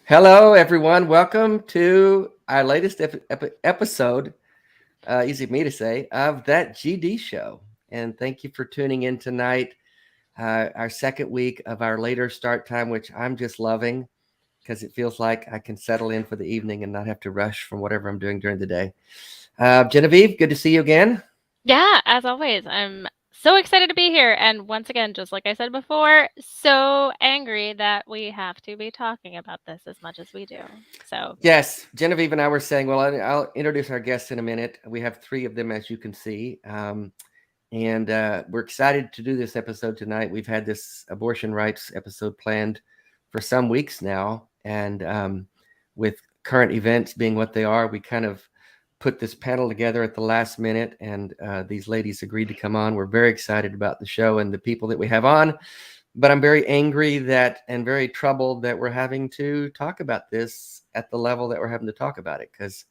Hello, everyone. Welcome to our latest episode, easy for me to say, of That GD Show. And thank you for tuning in tonight, our second week of our later start time, which I'm just loving because it feels like I can settle in for the evening and not have to rush from whatever I'm doing during the day. Genevieve, good to see you again. Yeah, as always, I'm so excited to be here. And once again, just like I said before, so angry that we have to be talking about this as much as we do. So yes, Genevieve and I were saying, well, I'll introduce our guests in a minute. We have three of them, as you can see. And we're excited to do this episode tonight. We've had this abortion rights episode planned for some weeks now. And with current events being what they are, we kind of put this panel together at the last minute. And these ladies agreed to come on. We're very excited about the show and the people that we have on. But I'm very angry and very troubled that we're having to talk about this at the level that we're having to talk about it, because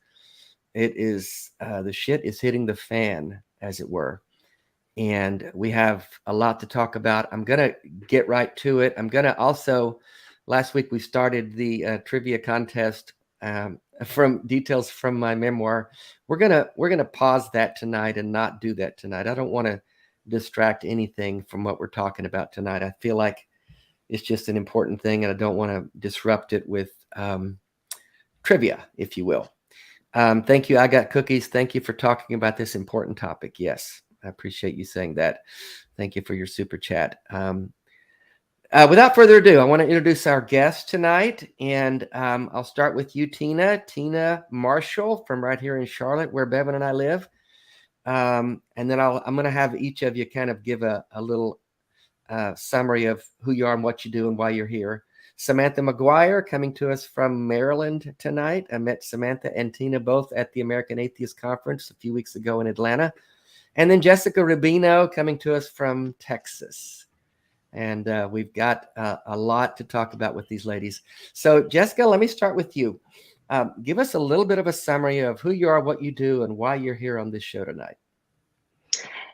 it is the shit is hitting the fan, as it were. And we have a lot to talk about. I'm going to get right to it. I'm going to also, last week we started the trivia contest from details from my memoir. We're going to pause that tonight and not do that tonight. I don't want to distract anything from what we're talking about tonight. I feel like it's just an important thing, and I don't want to disrupt it with trivia, if you will. Thank you. I Got Cookies. Thank you for talking about this important topic. Yes, I appreciate you saying that. Thank you for your super chat. Without further ado, I want to introduce our guest tonight, and I'll start with you, Tina Marshall, from right here in Charlotte, where Bevan and I live. And then I'm going to have each of you kind of give a little summary of who you are and what you do and why you're here. Samantha McGuire, coming to us from Maryland tonight. I met Samantha and Tina both at the American Atheists conference a few weeks ago in Atlanta. And then Jessica Rubino, coming to us from Texas. And we've got a lot to talk about with these ladies. So Jessica, let me start with you. Give us a little bit of a summary of who you are, what you do, and why you're here on this show tonight.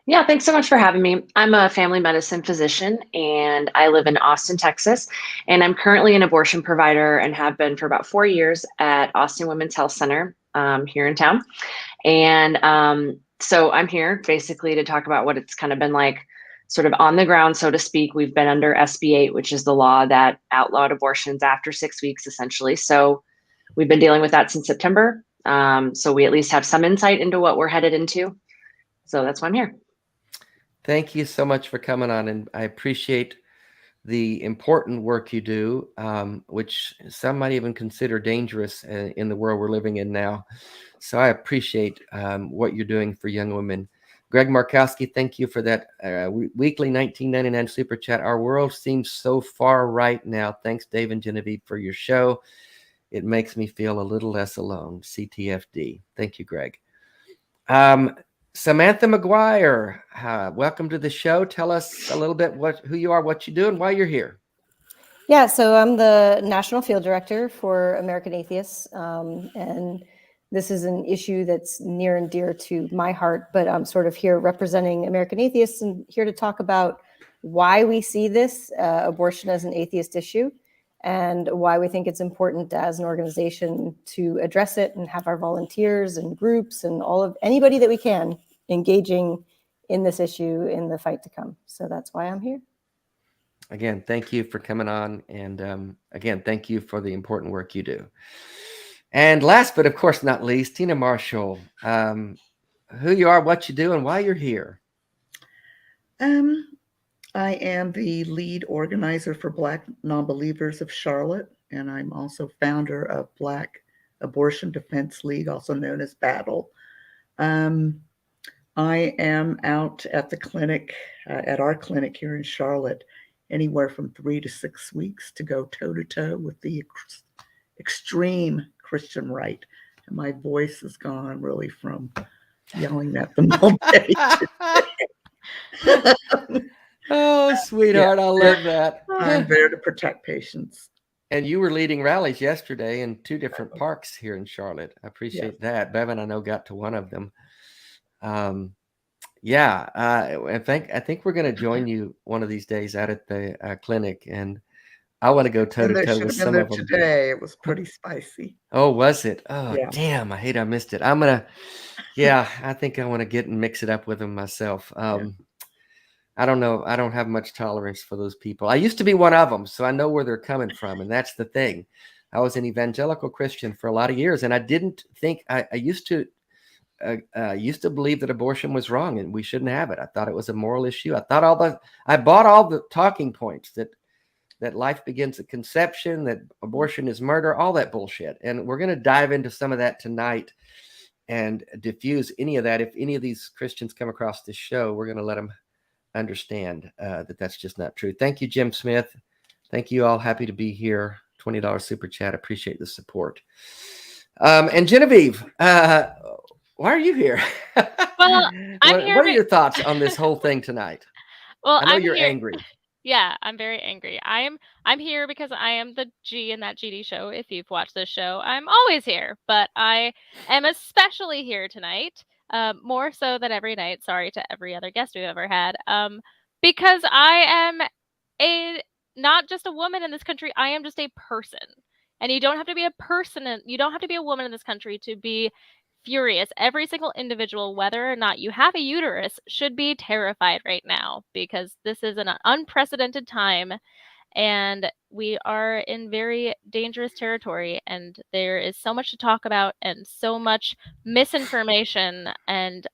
Yeah, thanks so much for having me. I'm a family medicine physician, and I live in Austin, Texas. And I'm currently an abortion provider and have been for about 4 years at Austin Women's Health Center here in town. And so I'm here basically to talk about what it's kind of been like sort of on the ground, so to speak. We've been under SB 8, which is the law that outlawed abortions after 6 weeks, essentially. So we've been dealing with that since September. So we at least have some insight into what we're headed into. So that's why I'm here. Thank you so much for coming on. And I appreciate the important work you do, which some might even consider dangerous in the world we're living in now. So I appreciate what you're doing for young women. Greg Markowski, thank you for that weekly $19.99 super chat. Our world seems so far right now. Thanks, Dave and Genevieve, for your show. It makes me feel a little less alone. CTFD. Thank you, Greg. Samantha McGuire, welcome to the show. Tell us a little bit who you are, what you do, and why you're here. Yeah, so I'm the National Field Director for American Atheists, and this is an issue that's near and dear to my heart, but I'm sort of here representing American Atheists and here to talk about why we see this abortion as an atheist issue and why we think it's important as an organization to address it and have our volunteers and groups and anybody that we can engaging in this issue in the fight to come. So that's why I'm here. Again, thank you for coming on. And again, thank you for the important work you do. And last, but of course not least, Tina Marshall, who you are, what you do, and why you're here. I am the lead organizer for Black Nonbelievers of Charlotte, and I'm also founder of Black Abortion Defense League, also known as BADL. I am out at the clinic, at our clinic here in Charlotte, anywhere from 3 to 6 weeks to go toe-to-toe with the extreme Christian right. And my voice is gone really from yelling at them all day. Oh, sweetheart, I love that. I'm there to protect patients. And you were leading rallies yesterday in 2 different parks here in Charlotte. I appreciate that. Bevan, I know, got to one of them. I think we're going to join you one of these days out at the clinic, and I want to go toe to toe with some of them today. It was pretty spicy. Oh, was it? Oh, Yeah. Damn! I hate I missed it. I think I want to get and mix it up with them myself. I don't know. I don't have much tolerance for those people. I used to be one of them, so I know where they're coming from, and that's the thing. I was an evangelical Christian for a lot of years, and I didn't think I used to believe that abortion was wrong and we shouldn't have it. I thought it was a moral issue. I bought all the talking points that life begins at conception, that abortion is murder, all that bullshit. And we're going to dive into some of that tonight and diffuse any of that. If any of these Christians come across this show, we're going to let them understand that that's just not true. Thank you, Jim Smith. Thank you all. Happy to be here. $20 super chat. Appreciate the support. And Genevieve, why are you here? Well, I'm here. What are your thoughts on this whole thing tonight? Well, I know I'm you're here. angry. Yeah, I'm very angry. I'm here because I am the G in that GD show. If you've watched this show, I'm always here, but I am especially here tonight, more so than every night. Sorry to every other guest we've ever had, because I am not just a woman in this country. I am just a person, and you don't have to be a person, and you don't have to be a woman in this country to be furious. Every single individual, whether or not you have a uterus, should be terrified right now, because this is an unprecedented time and we are in very dangerous territory, and there is so much to talk about and so much misinformation and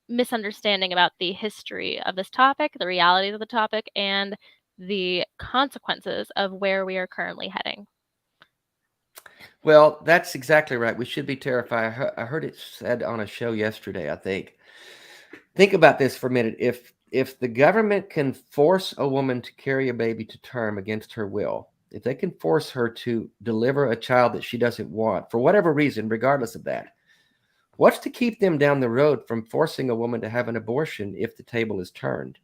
misunderstanding about the history of this topic, the realities of the topic, and the consequences of where we are currently heading. Well, that's exactly right. We should be terrified. I heard it said on a show yesterday, I think. Think about this for a minute. If the government can force a woman to carry a baby to term against her will, if they can force her to deliver a child that she doesn't want, for whatever reason, regardless of that, what's to keep them down the road from forcing a woman to have an abortion if the table is turned?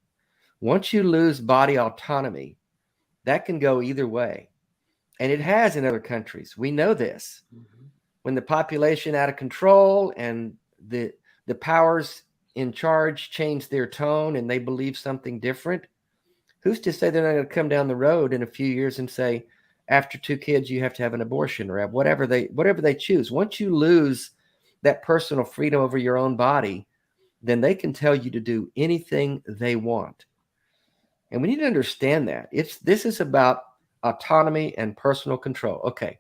Once you lose body autonomy, that can go either way. And it has in other countries. We know this. Mm-hmm. When the population out of control and the powers in charge change their tone and they believe something different, who's to say they're not going to come down the road in a few years and say, after 2 kids, you have to have an abortion or have whatever they choose. Once you lose that personal freedom over your own body, then they can tell you to do anything they want. And we need to understand that. This is about autonomy and personal control. Okay.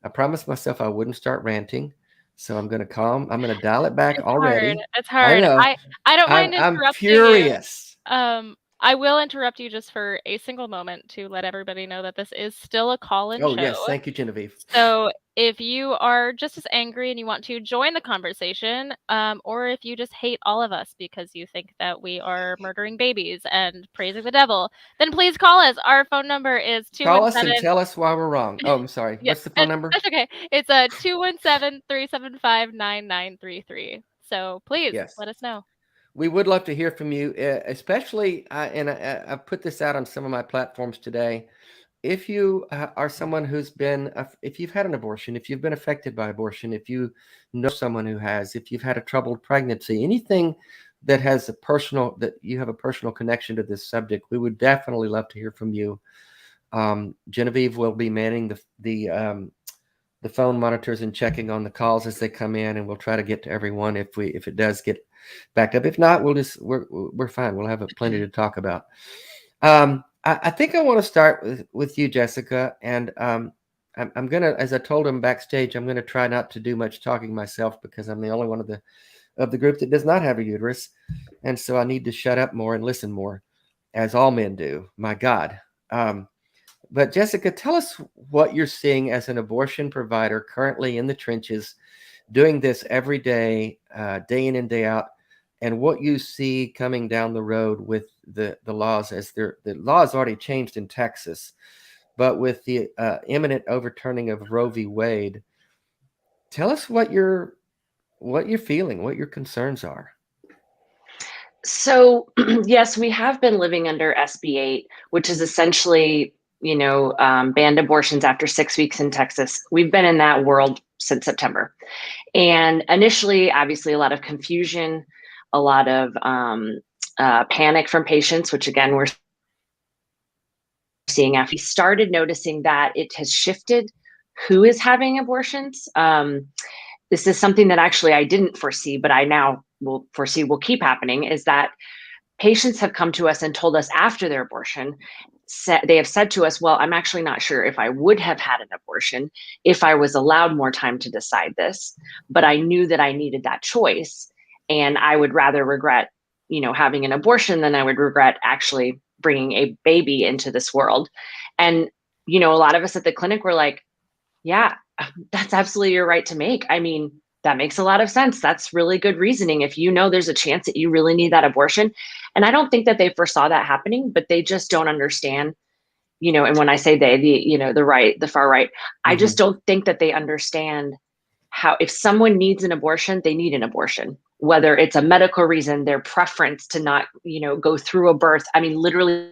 I promised myself I wouldn't start ranting. So I'm going to dial it back already. It's hard. I know. I don't mind interrupting I'm furious. you. I will interrupt you just for a single moment to let everybody know that this is still a call-in show. Oh, yes. Thank you, Genevieve. So if you are just as angry and you want to join the conversation, or if you just hate all of us because you think that we are murdering babies and praising the devil, then please call us. Our phone number is 217. Call us and tell us why we're wrong. Oh, I'm sorry. What's the phone number? That's okay. It's 217-375-9933. So please let us know. We would love to hear from you, especially, and I've put this out on some of my platforms today. If you are someone who's been, if you've had an abortion, if you've been affected by abortion, if you know someone who has, if you've had a troubled pregnancy, anything that has that you have a personal connection to this subject, we would definitely love to hear from you. Genevieve will be manning the phone monitors and checking on the calls as they come in, and we'll try to get to everyone if it does get backed up. If not, we're fine. We'll have plenty to talk about. I think I want to start with you, Jessica, and I'm gonna, as I told him backstage, I'm gonna try not to do much talking myself because I'm the only one of the of the group that does not have a uterus. And so I need to shut up more and listen more, as all men do. My God. But Jessica, tell us what you're seeing as an abortion provider currently in the trenches, doing this every day, day in and day out, and what you see coming down the road with the laws, as the law has already changed in Texas, but with the imminent overturning of Roe v. Wade. Tell us what you're feeling, what your concerns are. So yes, we have been living under SB 8, which is essentially, banned abortions after 6 weeks in Texas. We've been in that world since September. And initially, obviously, a lot of confusion, a lot of panic from patients, which again, we're seeing after we started noticing that it has shifted who is having abortions. This is something that actually I didn't foresee, but I now will foresee will keep happening, is that patients have come to us and told us after their abortion, they have said to us, well, I'm actually not sure if I would have had an abortion if I was allowed more time to decide this, but I knew that I needed that choice. And I would rather regret, having an abortion than I would regret actually bringing a baby into this world. And, a lot of us at the clinic were like, yeah, that's absolutely your right to make. I mean, that makes a lot of sense. That's really good reasoning. If there's a chance that you really need that abortion. And I don't think that they foresaw that happening, but they just don't understand, and when I say they, the far right, I just don't think that they understand how, if someone needs an abortion, they need an abortion, whether it's a medical reason, their preference to not, go through a birth. I mean, literally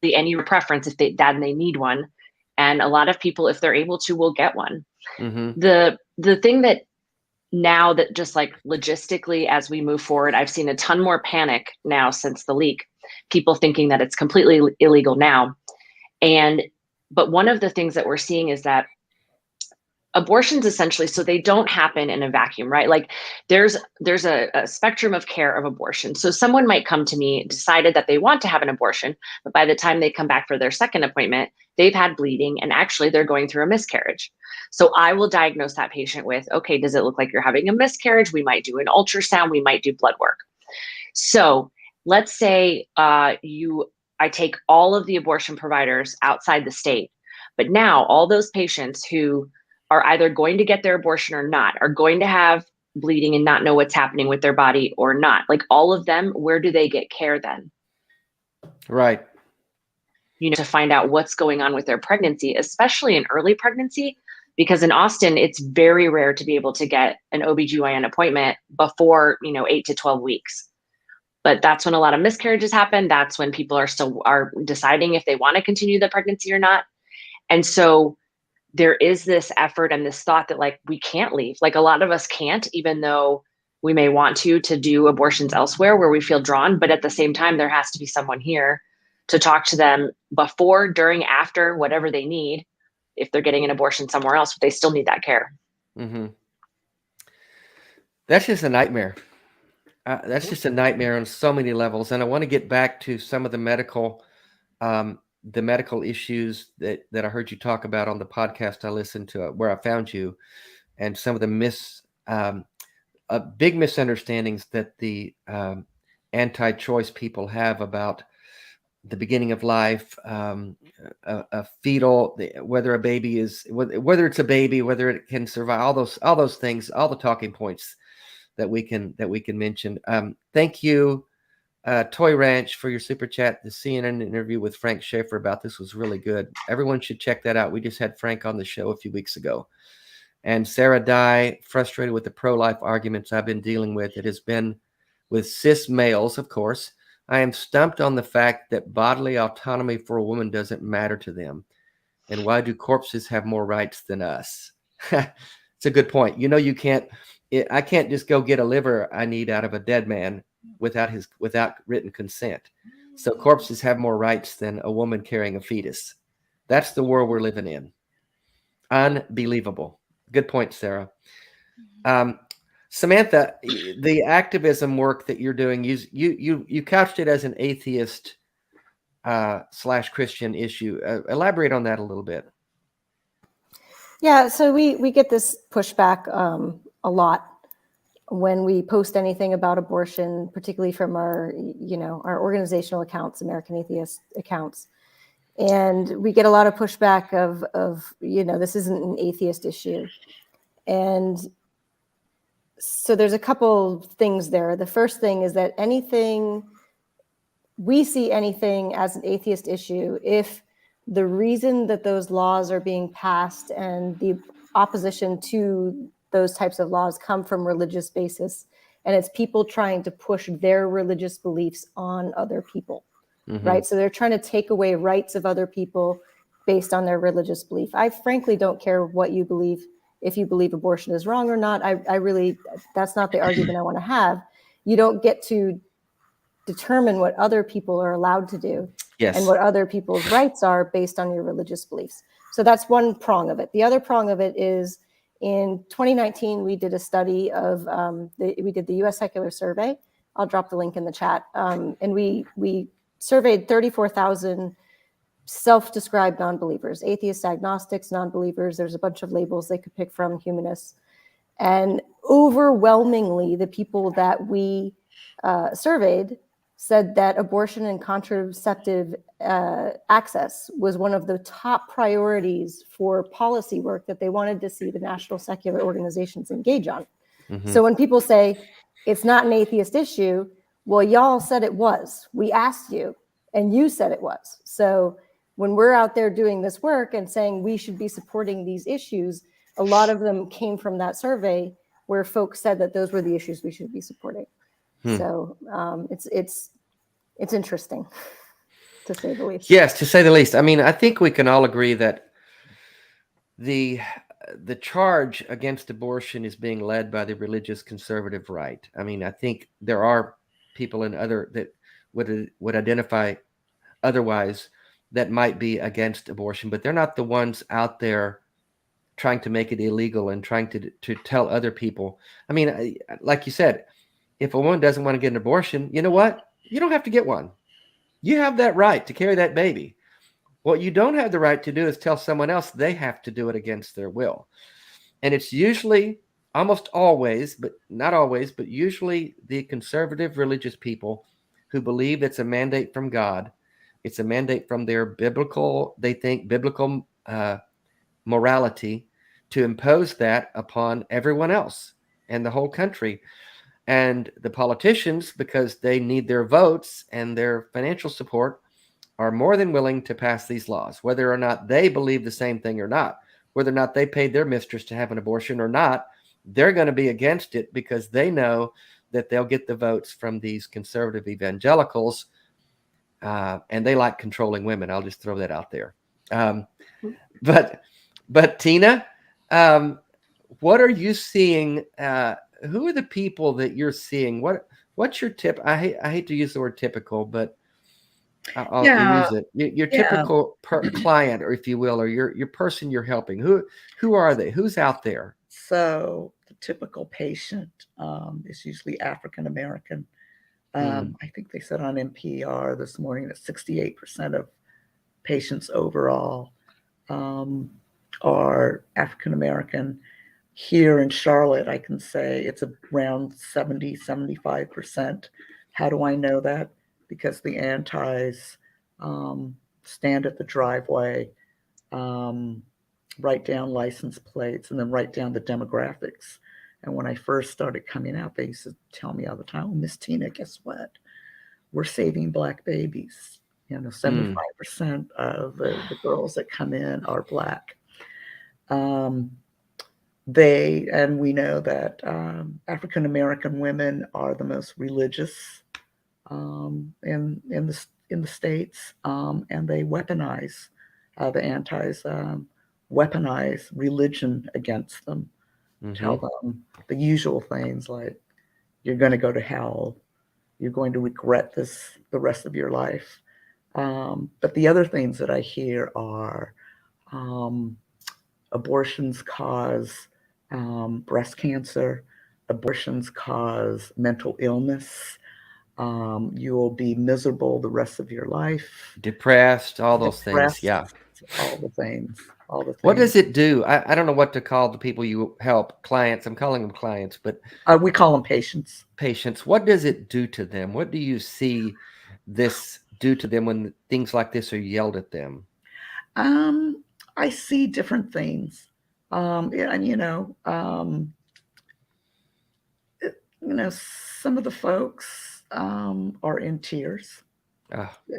any preference if they need one. And a lot of people, if they're able to, will get one. The thing that now that just like logistically, as we move forward, I've seen a ton more panic now since the leak, people thinking that it's completely illegal now. But one of the things that we're seeing is that abortions essentially, so they don't happen in a vacuum, right? Like there's a spectrum of care of abortion. So someone might come to me, decided that they want to have an abortion, but by the time they come back for their second appointment, they've had bleeding and actually they're going through a miscarriage. So I will diagnose that patient with, okay, does it look like you're having a miscarriage? We might do an ultrasound, we might do blood work. So let's say I take all of the abortion providers outside the state, but now all those patients who are either going to get their abortion or not, are going to have bleeding and not know what's happening with their body or not. Like all of them, where do they get care then? Right. To find out what's going on with their pregnancy, especially in early pregnancy, because in Austin, it's very rare to be able to get an OBGYN appointment before, 8 to 12 weeks. But that's when a lot of miscarriages happen. That's when people are deciding if they want to continue the pregnancy or not. And so there is this effort and this thought that like, we can't leave. Like a lot of us can't, even though we may want to do abortions elsewhere where we feel drawn. But at the same time, there has to be someone here to talk to them before, during, after, whatever they need. If they're getting an abortion somewhere else, but they still need that care. That's just a nightmare. That's just a nightmare on so many levels. And I want to get back to some of the medical issues that I heard you talk about on the podcast I listened to, where I found you, and some of the big misunderstandings that the anti-choice people have about the beginning of life, a fetal, whether it's a baby, whether it can survive, all those things, all the talking points that we can mention. Thank you, Toy Ranch, for your super chat. The CNN interview with Frank Schaeffer about this was really good. Everyone should check that out. We just had Frank on the show a few weeks ago. And Sarah Dye, frustrated with the pro-life arguments I've been dealing with. It has been with cis males, of course. I am stumped on the fact that bodily autonomy for a woman doesn't matter to them. And why do corpses have more rights than us? It's a good point. You can't, I can't just go get a liver I need out of a dead man without written consent. So corpses have more rights than a woman carrying a fetus. That's the world we're living in. Unbelievable. Good point, Sarah. Samantha, the activism work that you're doing, you couched it as an atheist / Christian issue. Elaborate on that a little bit. Yeah, so we get this pushback a lot when we post anything about abortion, particularly from our organizational accounts, American Atheist accounts. And we get a lot of pushback of this isn't an atheist issue. And so there's a couple things there. The first thing is that we see anything as an atheist issue if the reason that those laws are being passed and the opposition to those types of laws come from religious basis, and it's people trying to push their religious beliefs on other people, right? So they're trying to take away rights of other people based on their religious belief. I frankly don't care what you believe. If you believe abortion is wrong or not, I really, that's not the argument I want to have. You don't get to determine what other people are allowed to do and what other people's rights are based on your religious beliefs. So that's one prong of it. The other prong of it is in 2019, we did a study of, we did the US Secular Survey. I'll drop the link in the chat. And we surveyed 34,000 self-described non-believers, atheists, agnostics, non-believers. There's a bunch of labels they could pick from, humanists. And overwhelmingly, the people that we surveyed said that abortion and contraceptive access was one of the top priorities for policy work that they wanted to see the national secular organizations engage on. So when people say it's not an atheist issue, well, y'all said it was. We asked you, and you said it was. So when we're out there doing this work and saying we should be supporting these issues, a lot of them came from that survey where folks said that those were the issues we should be supporting. So it's interesting, to say the least. Yes, to say the least. I mean, I think we can all agree that the charge against abortion is being led by the religious conservative right. I mean, I think there are people in other that would identify otherwise that might be against abortion, but they're not the ones out there trying to make it illegal and trying to tell other people. I mean, like you said, if a woman doesn't want to get an abortion, you know what? You don't have to get one. You have that right to carry that baby. What you don't have the right to do is tell someone else they have to do it against their will. And it's usually, almost always, but not always, but usually the conservative religious people who believe it's a mandate from God. It's a mandate from their biblical morality to impose that upon everyone else and the whole country. And the politicians, because they need their votes and their financial support, are more than willing to pass these laws, whether or not they believe the same thing or not, whether or not they paid their mistress to have an abortion or not. They're going to be against it because they know that they'll get the votes from these conservative evangelicals, and they like controlling women. I'll just throw that out there. But Tina, what are you seeing? Who are the people that you're seeing? What's your tip? I hate to use the word typical, but I'll use it. Your typical client, or if you will, or your person you're helping. Who are they? Who's out there? So the typical patient is usually African American. I think they said on NPR this morning that 68% of patients overall are African American. Here in Charlotte, I can say it's around 70-75%. How do I know that? Because the antis stand at the driveway, write down license plates, and then write down the demographics. And when I first started coming out, they used to tell me all the time, "Oh, Miss Tina, guess what? We're saving Black babies. 75% of the girls that come in are Black." We know that African American women are the most religious in the States, and they weaponize the antis weaponize religion against them. Tell them the usual things like, "You're going to go to hell. You're going to regret this the rest of your life." But the other things that I hear are abortions cause breast cancer, abortions cause mental illness. You will be miserable the rest of your life. Depressed, all those things. Yeah. All the things. all the things. What does it do? I don't know what to call the people you help, clients. I'm calling them clients, but We call them patients. Patients. What does it do to them? What do you see this do to them when things like this are yelled at them? I see different things. And some of the folks are in tears.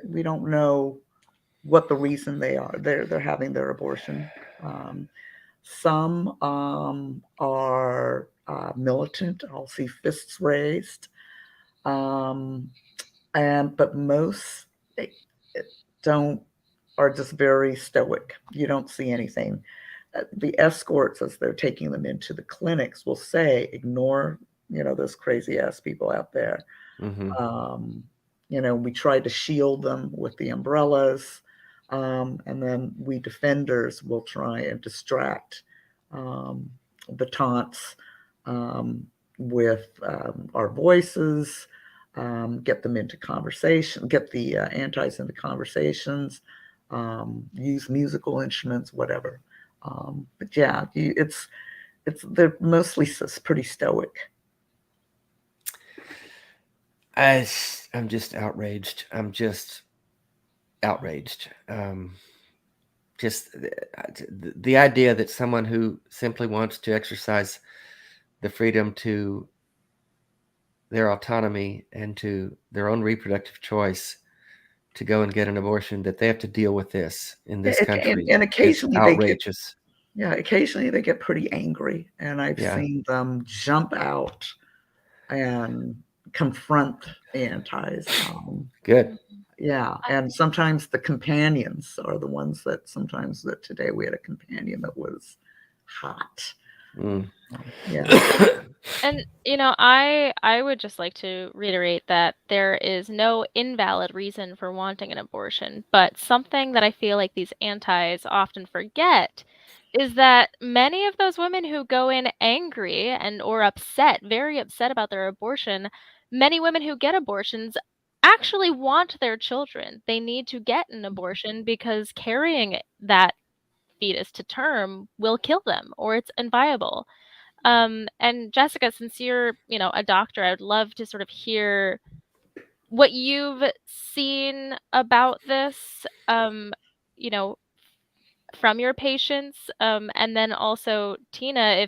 We don't know what the reason they are. They're having their abortion. Some are militant. I'll see fists raised. But most are just very stoic. You don't see anything. The escorts, as they're taking them into the clinics, will say, ignore, those crazy ass people out there. We tried to shield them with the umbrellas. And then we defenders will try and distract the taunts with our voices, get them into conversation, get the antis into conversations, use musical instruments, whatever. But yeah, they're mostly pretty stoic. I'm just outraged. I'm just outraged. Just the idea that someone who simply wants to exercise the freedom to their autonomy and to their own reproductive choice to go and get an abortion, that they have to deal with this in this country. And occasionally outrageous. Occasionally they get pretty angry, and I've seen them jump out and confront the antis. Good. Yeah, and sometimes the companions are the ones that today we had a companion that was hot. Yeah. And I would just like to reiterate that there is no invalid reason for wanting an abortion, but something that I feel like these antis often forget is that many of those women who go in angry and or upset, very upset about their abortion, many women who get abortions actually want their children. They need to get an abortion because carrying that fetus to term will kill them or it's inviable. And Jessica, since you're, a doctor, I would love to sort of hear what you've seen about this, from your patients. And then also, Tina,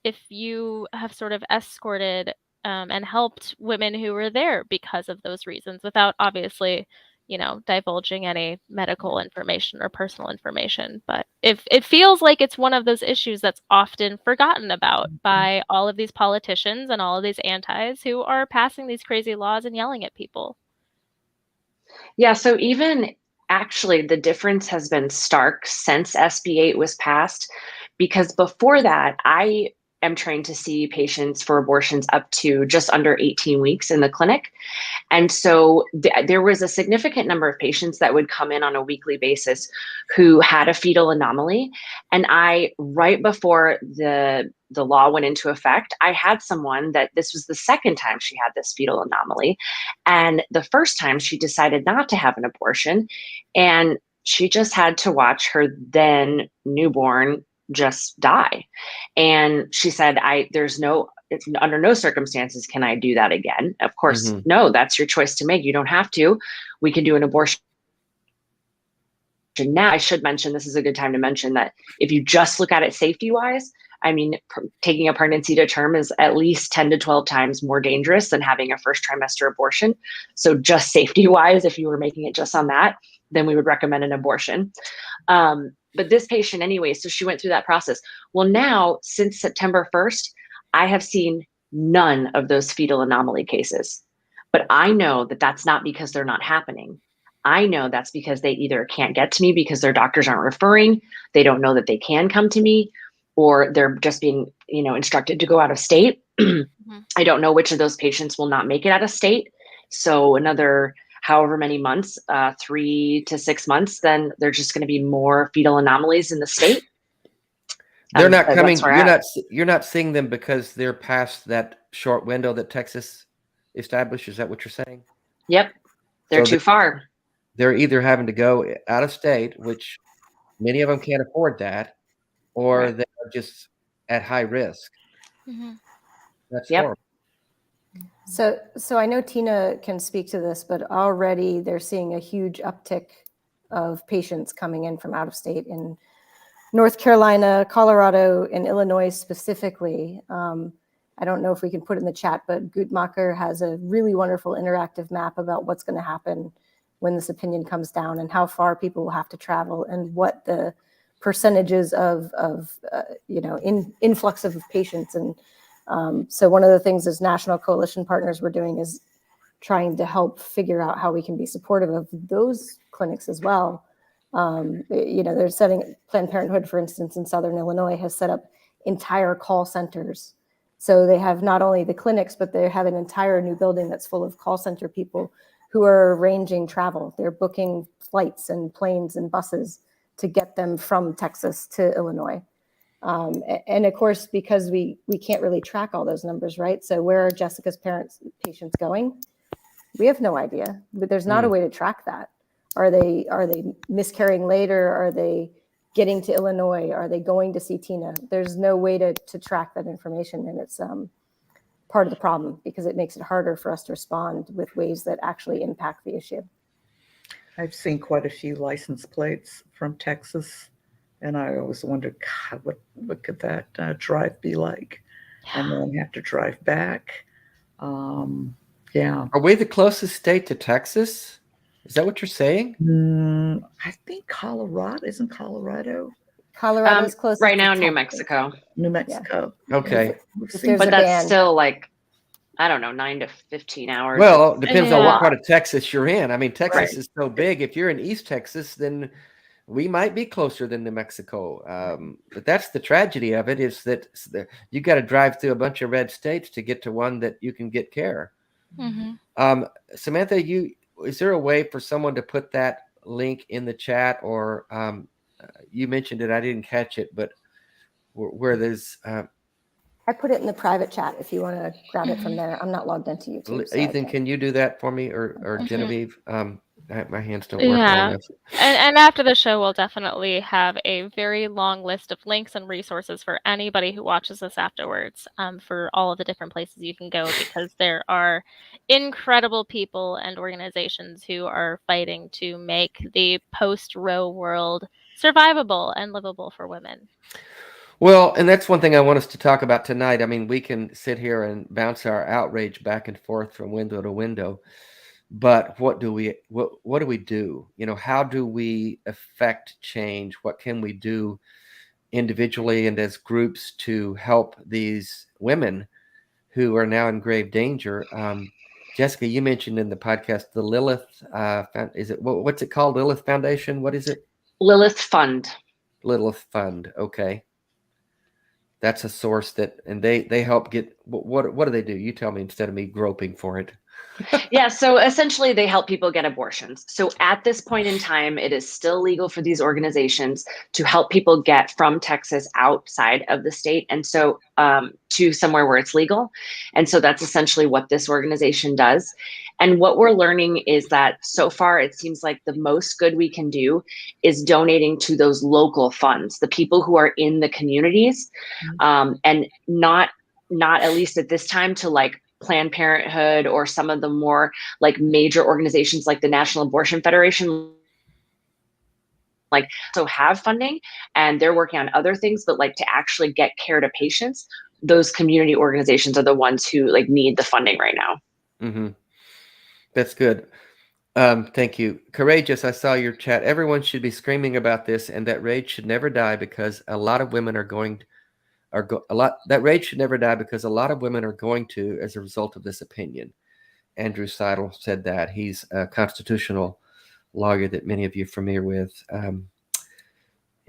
if you have sort of escorted and helped women who were there because of those reasons without obviously, divulging any medical information or personal information. But if it feels like it's one of those issues that's often forgotten about by all of these politicians and all of these antis who are passing these crazy laws and yelling at people. Yeah, so even actually the difference has been stark since SB 8 was passed, because before that, I am trained to see patients for abortions up to just under 18 weeks in the clinic. And so there was a significant number of patients that would come in on a weekly basis who had a fetal anomaly. And right before the law went into effect, I had someone that this was the second time she had this fetal anomaly. And the first time she decided not to have an abortion, and she just had to watch her then newborn just die. And she said, under no circumstances can I do that again. Of course, no, that's your choice to make. You don't have to. We can do an abortion now. I should mention, this is a good time to mention that if you just look at it safety-wise, I mean, taking a pregnancy to term is at least 10 to 12 times more dangerous than having a first trimester abortion. So just safety-wise, if you were making it just on that, then we would recommend an abortion. But this patient anyway, so she went through that process. Well, now, since September 1st, I have seen none of those fetal anomaly cases. But I know that that's not because they're not happening. I know that's because they either can't get to me because their doctors aren't referring, they don't know that they can come to me, or they're just being, instructed to go out of state. I don't know which of those patients will not make it out of state. So another however many months, 3 to 6 months, then there's just going to be more fetal anomalies in the state. They're not coming. You're not seeing them because they're past that short window that Texas established. Is that what you're saying? Yep. They're too far. They're either having to go out of state, which Many of them can't afford that, or Right. they're just at high risk. Mhm. That's Yep. horrible. So I know Tina can speak to this, but already they're seeing a huge uptick of patients coming in from out of state in North Carolina, Colorado, and Illinois specifically. I don't know if we can put it in the chat, but Guttmacher has a really wonderful interactive map about what's going to happen when this opinion comes down and how far people will have to travel and what the percentages of influx of patients. And so one of the things as national coalition partners we're doing is trying to help figure out how we can be supportive of those clinics as well. They're setting Planned Parenthood, for instance, in Southern Illinois has set up entire call centers. So they have not only the clinics, but they have an entire new building that's full of call center people who are arranging travel. They're booking flights and planes and buses to get them from Texas to Illinois. And of course, because we can't really track all those numbers, right? So where are Jessica's patients going? We have no idea, but there's not a way to track that. Are they miscarrying later? Are they getting to Illinois? Are they going to see Tina? There's no way to track that information. And it's part of the problem because it makes it harder for us to respond with ways that actually impact the issue. I've seen quite a few license plates from Texas, and I always wondered, God, what could that drive be like? And then have to drive back. Yeah. Are we the closest state to Texas? Is that what you're saying? I think Colorado. Isn't Colorado? Colorado's close right now, New Mexico. New Mexico. Okay. But that's still like, I don't know, 9 to 15 hours. Well, it depends on Yeah. what part of Texas you're in. I mean, Texas Right. is so big. If you're in East Texas, then we might be closer than New Mexico. But that's the tragedy of it is that you got to drive through a bunch of red states to get to one that you can get care. Mhm. Samantha, is there a way for someone to put that link in the chat, or you mentioned it, I didn't catch it, but where there's I put it in the private chat if you want to grab it from there. I'm not logged into YouTube. So Ethan, can you do that for me, or Genevieve? My hands don't work well Yeah. enough. And after the show, we'll definitely have a very long list of links and resources for anybody who watches this afterwards, for all of the different places you can go, because there are incredible people and organizations who are fighting to make the post-Roe world survivable and livable for women. Well, and that's one thing I want us to talk about tonight. I mean, we can sit here and bounce our outrage back and forth from window to window, but what do we do? How do we affect change? What can we do individually and as groups to help these women who are now in grave danger? Jessica, you mentioned in the podcast the Lilith. What's it called? Lilith Foundation. What is it? Lilith Fund. Lilith Fund. Okay. That's a source and they help get, what do they do? You tell me instead of me groping for it. Yeah, so essentially they help people get abortions. So at this point in time, it is still legal for these organizations to help people get from Texas outside of the state and so to somewhere where it's legal. And so that's essentially what this organization does. And what we're learning is that so far it seems like the most good we can do is donating to those local funds, the people who are in the communities, and not at least at this time to like Planned Parenthood or some of the more like major organizations like the National Abortion Federation, like so have funding and they're working on other things, but like to actually get care to patients, those community organizations are the ones who like need the funding right now. Mm-hmm. That's good. Thank you. Courageous, I saw your chat. Everyone should be screaming about this, and that rage should never die because a lot of women that rage should never die because a lot of women are going to as a result of this opinion. Andrew Seidel said that. He's a constitutional lawyer that many of you are familiar with, and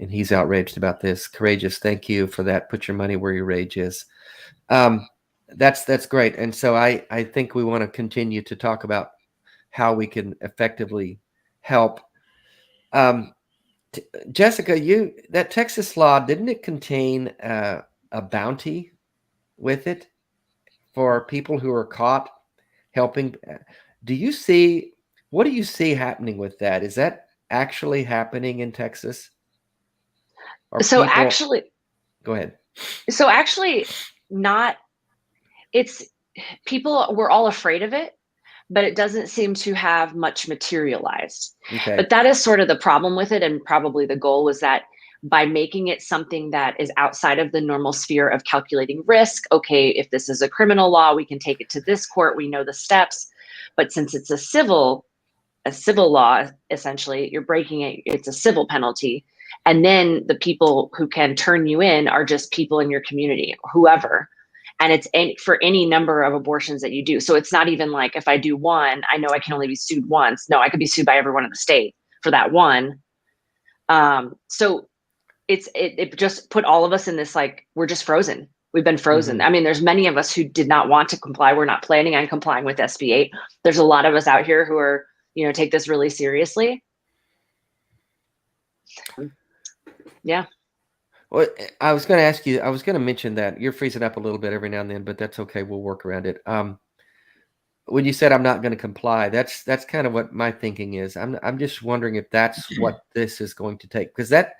he's outraged about this. Courageous, thank you for that. Put your money where your rage is. That's great. And so I think we want to continue to talk about how we can effectively help. Jessica, that Texas law, didn't it contain a bounty with it for people who are caught helping? What do you see happening with that? Is that actually happening in Texas? Or So people... actually, Go ahead. so actually, not. It's people were all afraid of it, but it doesn't seem to have much materialized. Okay. But that is sort of the problem with it, and probably the goal was that by making it something that is outside of the normal sphere of calculating risk, okay, if this is a criminal law, we can take it to this court, we know the steps. But since it's a civil law, essentially, you're breaking it, it's a civil penalty. And then the people who can turn you in are just people in your community, whoever. And it's for any number of abortions that you do. So it's not even like if I do one, I know I can only be sued once. No, I could be sued by everyone in the state for that one. So it just put all of us in this, like, we're just frozen. We've been frozen. Mm-hmm. I mean, there's many of us who did not want to comply. We're not planning on complying with SB 8. There's a lot of us out here who are, take this really seriously. Yeah. Well, I was going to ask you, I was going to mention that you're freezing up a little bit every now and then, but that's okay. We'll work around it. When you said I'm not going to comply, that's kind of what my thinking is. I'm just wondering if that's what this is going to take, because that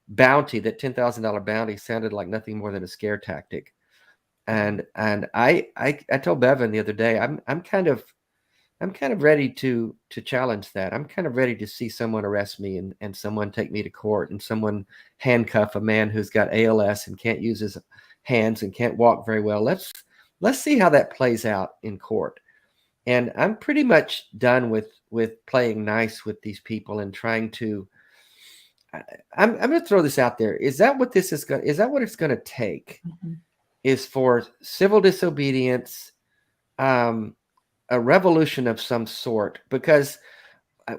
bounty, that $10,000 bounty, sounded like nothing more than a scare tactic. And I told Bevan the other day, I'm kind of ready to challenge that. I'm kind of ready to see someone arrest me and someone take me to court and someone handcuff a man who's got ALS and can't use his hands and can't walk very well. Let's see how that plays out in court. And I'm pretty much done with playing nice with these people and trying to. I'm going to throw this out there. Is that what this is going? Is that what it's going to take? Mm-hmm. Is for civil disobedience, a revolution of some sort? Because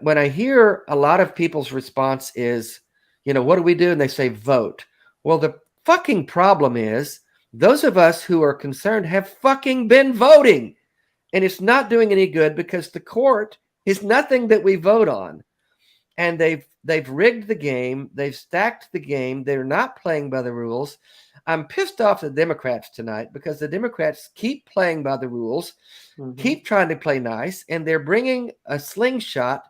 when I hear a lot of people's response is, what do we do? And they say vote. Well, the fucking problem is those of us who are concerned have fucking been voting. And it's not doing any good because the court is nothing that we vote on. And they've rigged the game. They've stacked the game. They're not playing by the rules. I'm pissed off at the Democrats tonight because the Democrats keep playing by the rules, mm-hmm. keep trying to play nice, and they're bringing a slingshot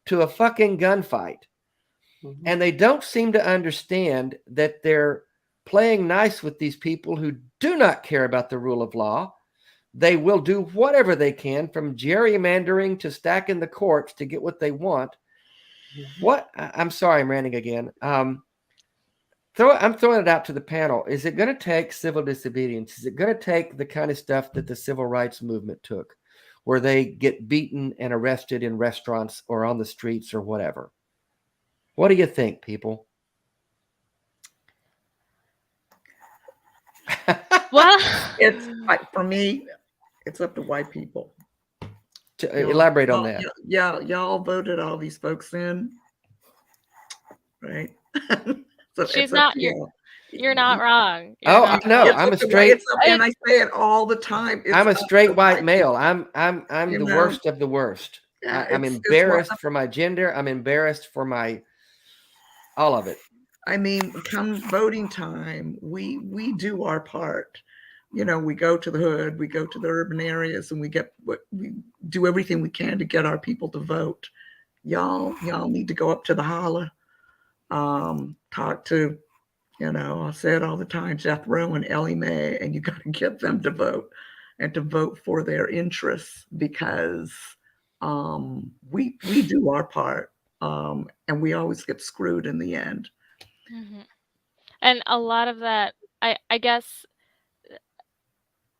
to a fucking gunfight. Mm-hmm. And they don't seem to understand that they're playing nice with these people who do not care about the rule of law. They will do whatever they can, from gerrymandering to stacking the courts, to get what they want. I'm sorry, I'm ranting again. I'm throwing it out to the panel. Is it going to take civil disobedience? Is it going to take the kind of stuff that the civil rights movement took, where they get beaten and arrested in restaurants or on the streets or whatever? What do you think, people? Well, it's like, for me, it's up to white people. Elaborate on that. Y'all voted all these folks in, right? So she's not. You're not wrong. I know. I'm a straight. And I say it all the time. I'm a straight white male. I'm the worst of the worst. Yeah, I'm embarrassed for my gender. I'm embarrassed for my all of it. I mean, come voting time, we do our part. We go to the hood, we go to the urban areas, and we do everything we can to get our people to vote. Y'all need to go up to the holla, talk to, I say it all the time, Jethro and Ellie Mae, and you got to get them to vote and to vote for their interests, because we do our part, and we always get screwed in the end. Mm-hmm. And a lot of that, I guess,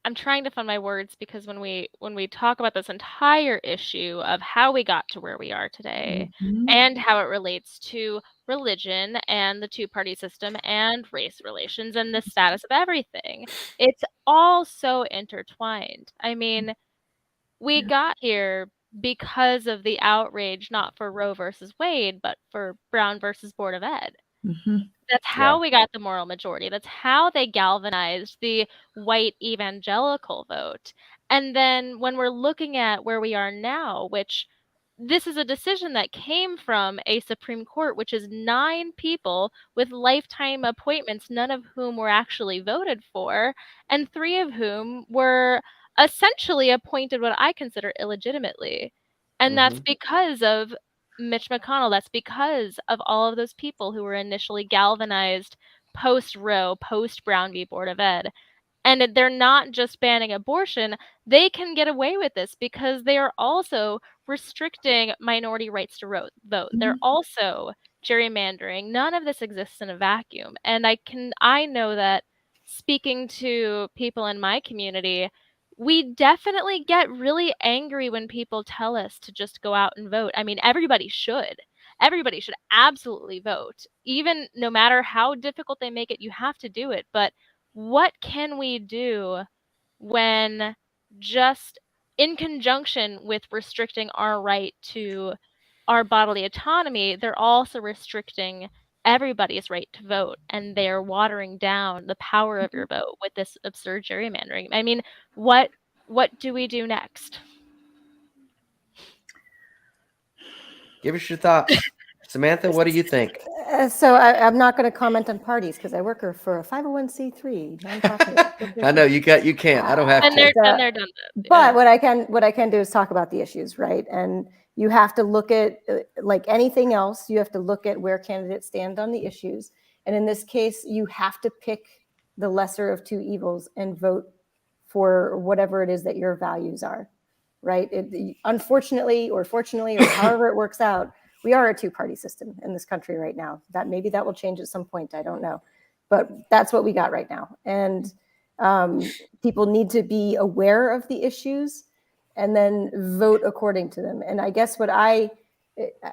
I'm trying to find my words, because when we talk about this entire issue of how we got to where we are today, mm-hmm. and how it relates to religion and the two-party system and race relations and the status of everything, it's all so intertwined. I mean, we got here because of the outrage, not for Roe versus Wade, but for Brown versus Board of Ed. Mm-hmm. That's how we got the moral majority. That's how they galvanized the white evangelical vote. And then when we're looking at where we are now, which this is a decision that came from a Supreme Court, which is 9 people with lifetime appointments, none of whom were actually voted for, and 3 of whom were essentially appointed what I consider illegitimately. And mm-hmm. that's because of Mitch McConnell. That's because of all of those people who were initially galvanized post-Roe, post-Brown v. Board of Ed. And they're not just banning abortion. They can get away with this because they are also restricting minority rights to vote. They're also gerrymandering. None of this exists in a vacuum. And I know that speaking to people in my community, we definitely get really angry when people tell us to just go out and vote. I mean, everybody should. Everybody should absolutely vote. Even no matter how difficult they make it, you have to do it. But what can we do when, just in conjunction with restricting our right to our bodily autonomy, they're also restricting everybody's right to vote, and they're watering down the power of your vote with this absurd gerrymandering? I mean, what do we do next? Give us your thoughts. Samantha, what do you think? So I'm not going to comment on parties because I work for a 501c3 nonprofit. I know you can't. I don't have And to. they're done. But what I can do is talk about the issues, right? And you have to look at, like anything else, you have to look at where candidates stand on the issues. And in this case, you have to pick the lesser of two evils and vote for whatever it is that your values are, right? Unfortunately, or fortunately, or however it works out, we are a two-party system in this country right now. Maybe that will change at some point. I don't know, but that's what we got right now. And people need to be aware of the issues and then vote according to them. And I guess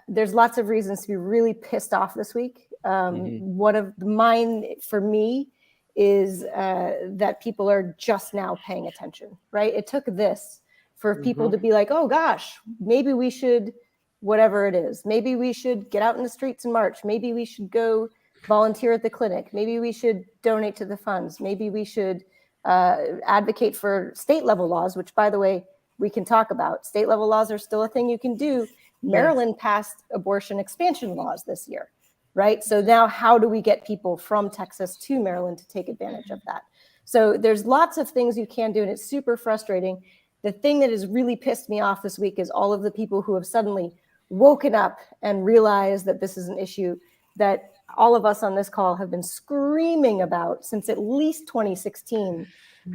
there's lots of reasons to be really pissed off this week. One of mine for me is that people are just now paying attention, right? It took this for people to be like, oh gosh, maybe we should, whatever it is, maybe we should get out in the streets and march. Maybe we should go volunteer at the clinic. Maybe we should donate to the funds. Maybe we should advocate for state level laws, which, by the way, we can talk about. State level laws are still a thing you can do. Maryland passed abortion expansion laws this year, right? So now how do we get people from Texas to Maryland to take advantage of that? So there's lots of things you can do, and it's super frustrating. The thing that has really pissed me off this week is all of the people who have suddenly woken up and realized that this is an issue that all of us on this call have been screaming about since at least 2016,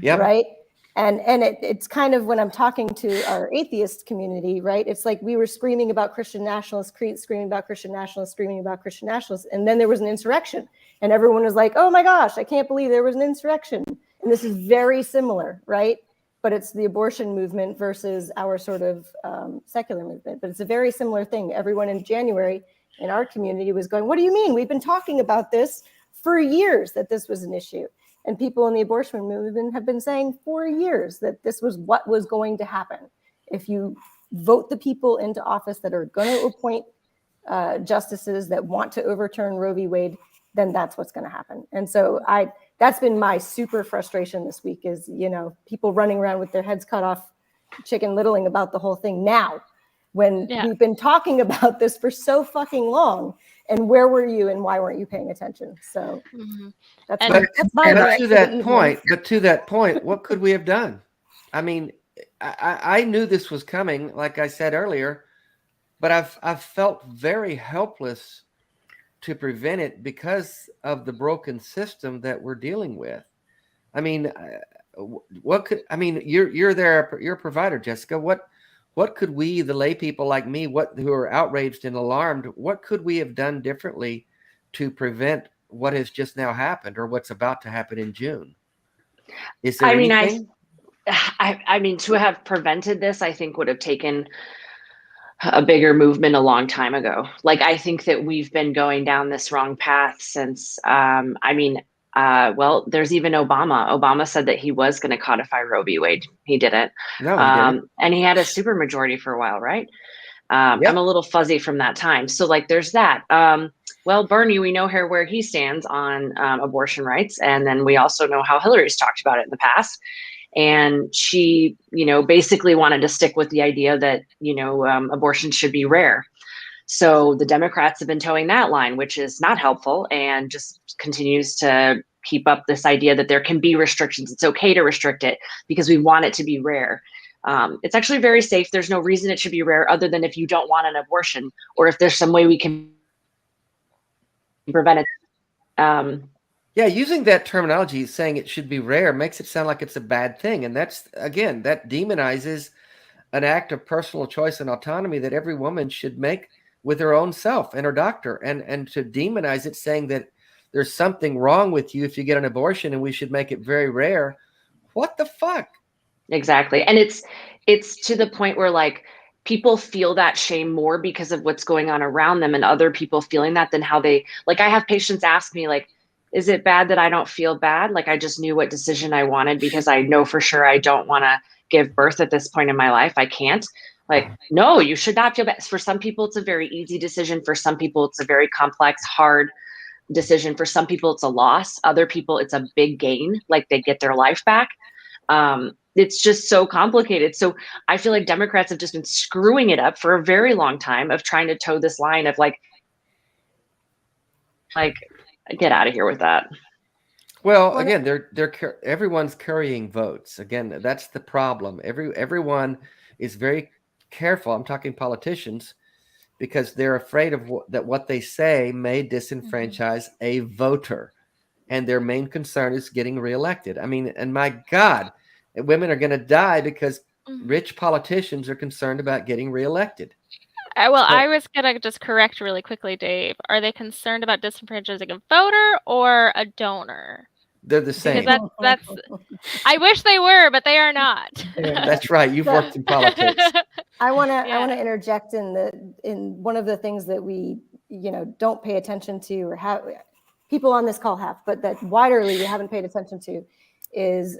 right? And it's kind of, when I'm talking to our atheist community, right? It's like we were screaming about Christian nationalists, screaming about Christian nationalists, screaming about Christian nationalists, and then there was an insurrection, and everyone was like, "Oh my gosh, I can't believe there was an insurrection." And this is very similar, right? But it's the abortion movement versus our sort of secular movement. But it's a very similar thing. Everyone in January in our community was going, "What do you mean? We've been talking about this for years, that this was an issue." And people in the abortion movement have been saying for years that this was what was going to happen. If you vote the people into office that are going to appoint justices that want to overturn Roe v. Wade, then that's what's going to happen. And so that's been my super frustration this week is, people running around with their heads cut off, chicken littling about the whole thing now, when we've been talking about this for so fucking long. And where were you and why weren't you paying attention? So that's my but to that point, what could we have done? I mean, I knew this was coming, like I said earlier, but I've felt very helpless to prevent it because of the broken system that we're dealing with. I mean, you're a provider, Jessica. What could we, the lay people like me, who are outraged and alarmed, what could we have done differently to prevent what has just now happened or what's about to happen in June? Is there anything? I mean, to have prevented this, I think would have taken a bigger movement a long time ago. Like, I think that we've been going down this wrong path since, there's even Obama. Obama said that he was going to codify Roe v. Wade. He didn't. No, he didn't. And he had a super majority for a while, right? I'm a little fuzzy from that time. So like, there's that. Bernie, we know where he stands on abortion rights. And then we also know how Hillary's talked about it in the past. And she, basically wanted to stick with the idea that, abortion should be rare. So the Democrats have been towing that line, which is not helpful, and just continues to keep up this idea that there can be restrictions. It's okay to restrict it because we want it to be rare. It's actually very safe. There's no reason it should be rare other than if you don't want an abortion or if there's some way we can prevent it. Yeah, using that terminology, saying it should be rare, makes it sound like it's a bad thing. And that's, again, that demonizes an act of personal choice and autonomy that every woman should make with her own self and her doctor. And to demonize it, saying that there's something wrong with you if you get an abortion and we should make it very rare. What the fuck? Exactly. And it's to the point where like people feel that shame more because of what's going on around them and other people feeling that than how they, like I have patients ask me like, is it bad that I don't feel bad? Like I just knew what decision I wanted because I know for sure I don't want to give birth at this point in my life. I can't. Like, no, you should not feel bad. For some people, it's a very easy decision. For some people, it's a very complex, hard decision. For some people, it's a loss. Other people, it's a big gain, like they get their life back. It's just so complicated. So I feel like Democrats have just been screwing it up for a very long time of trying to toe this line of like get out of here with that. Well, again, everyone's carrying votes. Again, that's the problem. Everyone is very careful. I'm talking politicians, because they're afraid of that what they say may disenfranchise a voter, and their main concern is getting reelected. I mean, and my God, women are going to die because rich politicians are concerned about getting reelected. I was going to just correct really quickly, Dave. Are they concerned about disenfranchising a voter or a donor? They're the same. Because that's I wish they were, but they are not. That's right. You've worked in politics. I want to interject in one of the things that we, don't pay attention to, or have people on this call have, but that widely we haven't paid attention to, is,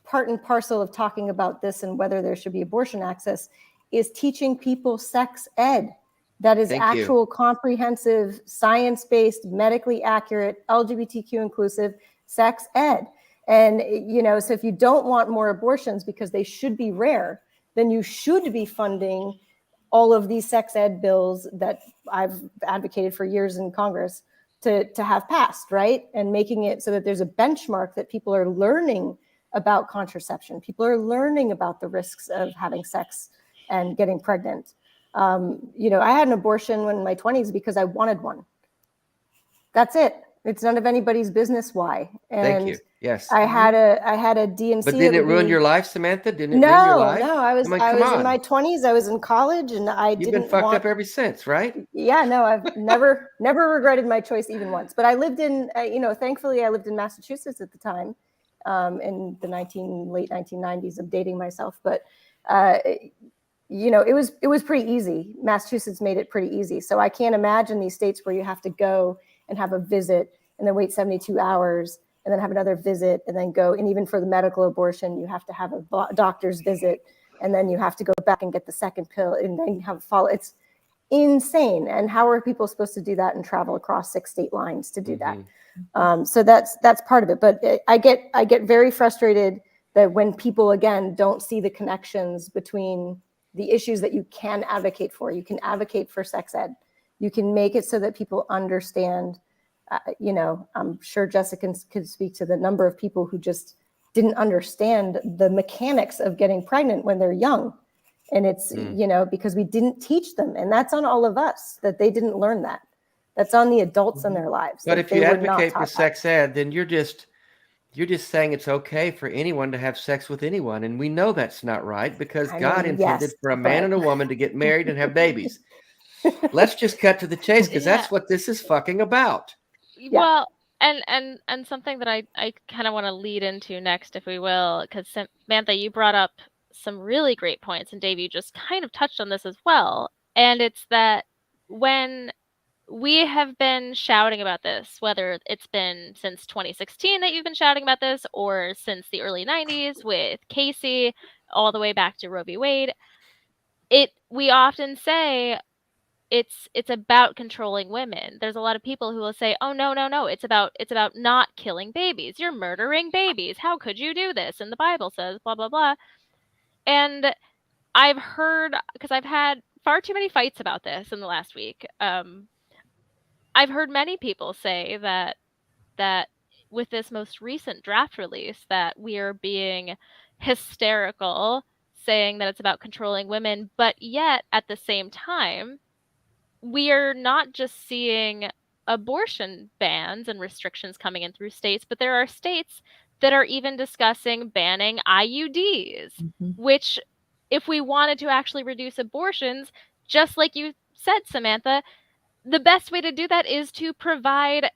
part and parcel of talking about this and whether there should be abortion access is teaching people sex ed. That is actual comprehensive, science-based, medically accurate, LGBTQ inclusive sex ed. And, so if you don't want more abortions because they should be rare, then you should be funding all of these sex ed bills that I've advocated for years in Congress to have passed, right? And making it so that there's a benchmark that people are learning about contraception. People are learning about the risks of having sex and getting pregnant. I had an abortion in my 20s because I wanted one. That's it. It's none of anybody's business why. And thank you. Yes. I had a DNC. But didn't it ruin your life, Samantha? Didn't it ruin your life? No, I was in my 20s. I was in college, and You've been fucked up ever since, right? Yeah, no, I've never regretted my choice even once. But I lived in, thankfully I lived in Massachusetts at the time, in the late 1990s. I'm dating myself, but it was pretty easy. Massachusetts made it pretty easy. So I can't imagine these states where you have to go and have a visit and then wait 72 hours and then have another visit and then go. And even for the medical abortion, you have to have a doctor's visit and then you have to go back and get the second pill and then have a follow. It's insane. And how are people supposed to do that and travel across 6 state lines to do that? So that's part of it. But I get very frustrated that when people, again, don't see the connections between the issues that you can advocate for. You can advocate for sex ed. You can make it so that people understand, I'm sure Jessica could speak to the number of people who just didn't understand the mechanics of getting pregnant when they're young. And it's, because we didn't teach them. And that's on all of us, that they didn't learn that. That's on the adults in their lives. But if you advocate for sex ed, then you're just saying it's okay for anyone to have sex with anyone. And we know that's not right, because God intended for a man and a woman to get married and have babies. Let's just cut to the chase, because that's what this is fucking about. Well, and something that I kind of want to lead into next, if we will, because Samantha, you brought up some really great points, and Dave, you just kind of touched on this as well. And it's that when we have been shouting about this, whether it's been since 2016 that you've been shouting about this, or since the early 90s with Casey, all the way back to Roe v. Wade, we often say it's about controlling women. There's a lot of people who will say, "Oh no, it's about not killing babies. You're murdering babies. How could you do this? And the Bible says blah blah blah." And I've heard, because I've had far too many fights about this in the last week. I've heard many people say that with this most recent draft release, that we are being hysterical, saying that it's about controlling women, but yet at the same time, we are not just seeing abortion bans and restrictions coming in through states, but there are states that are even discussing banning IUDs, which, if we wanted to actually reduce abortions, just like you said, Samantha, the best way to do that is to provide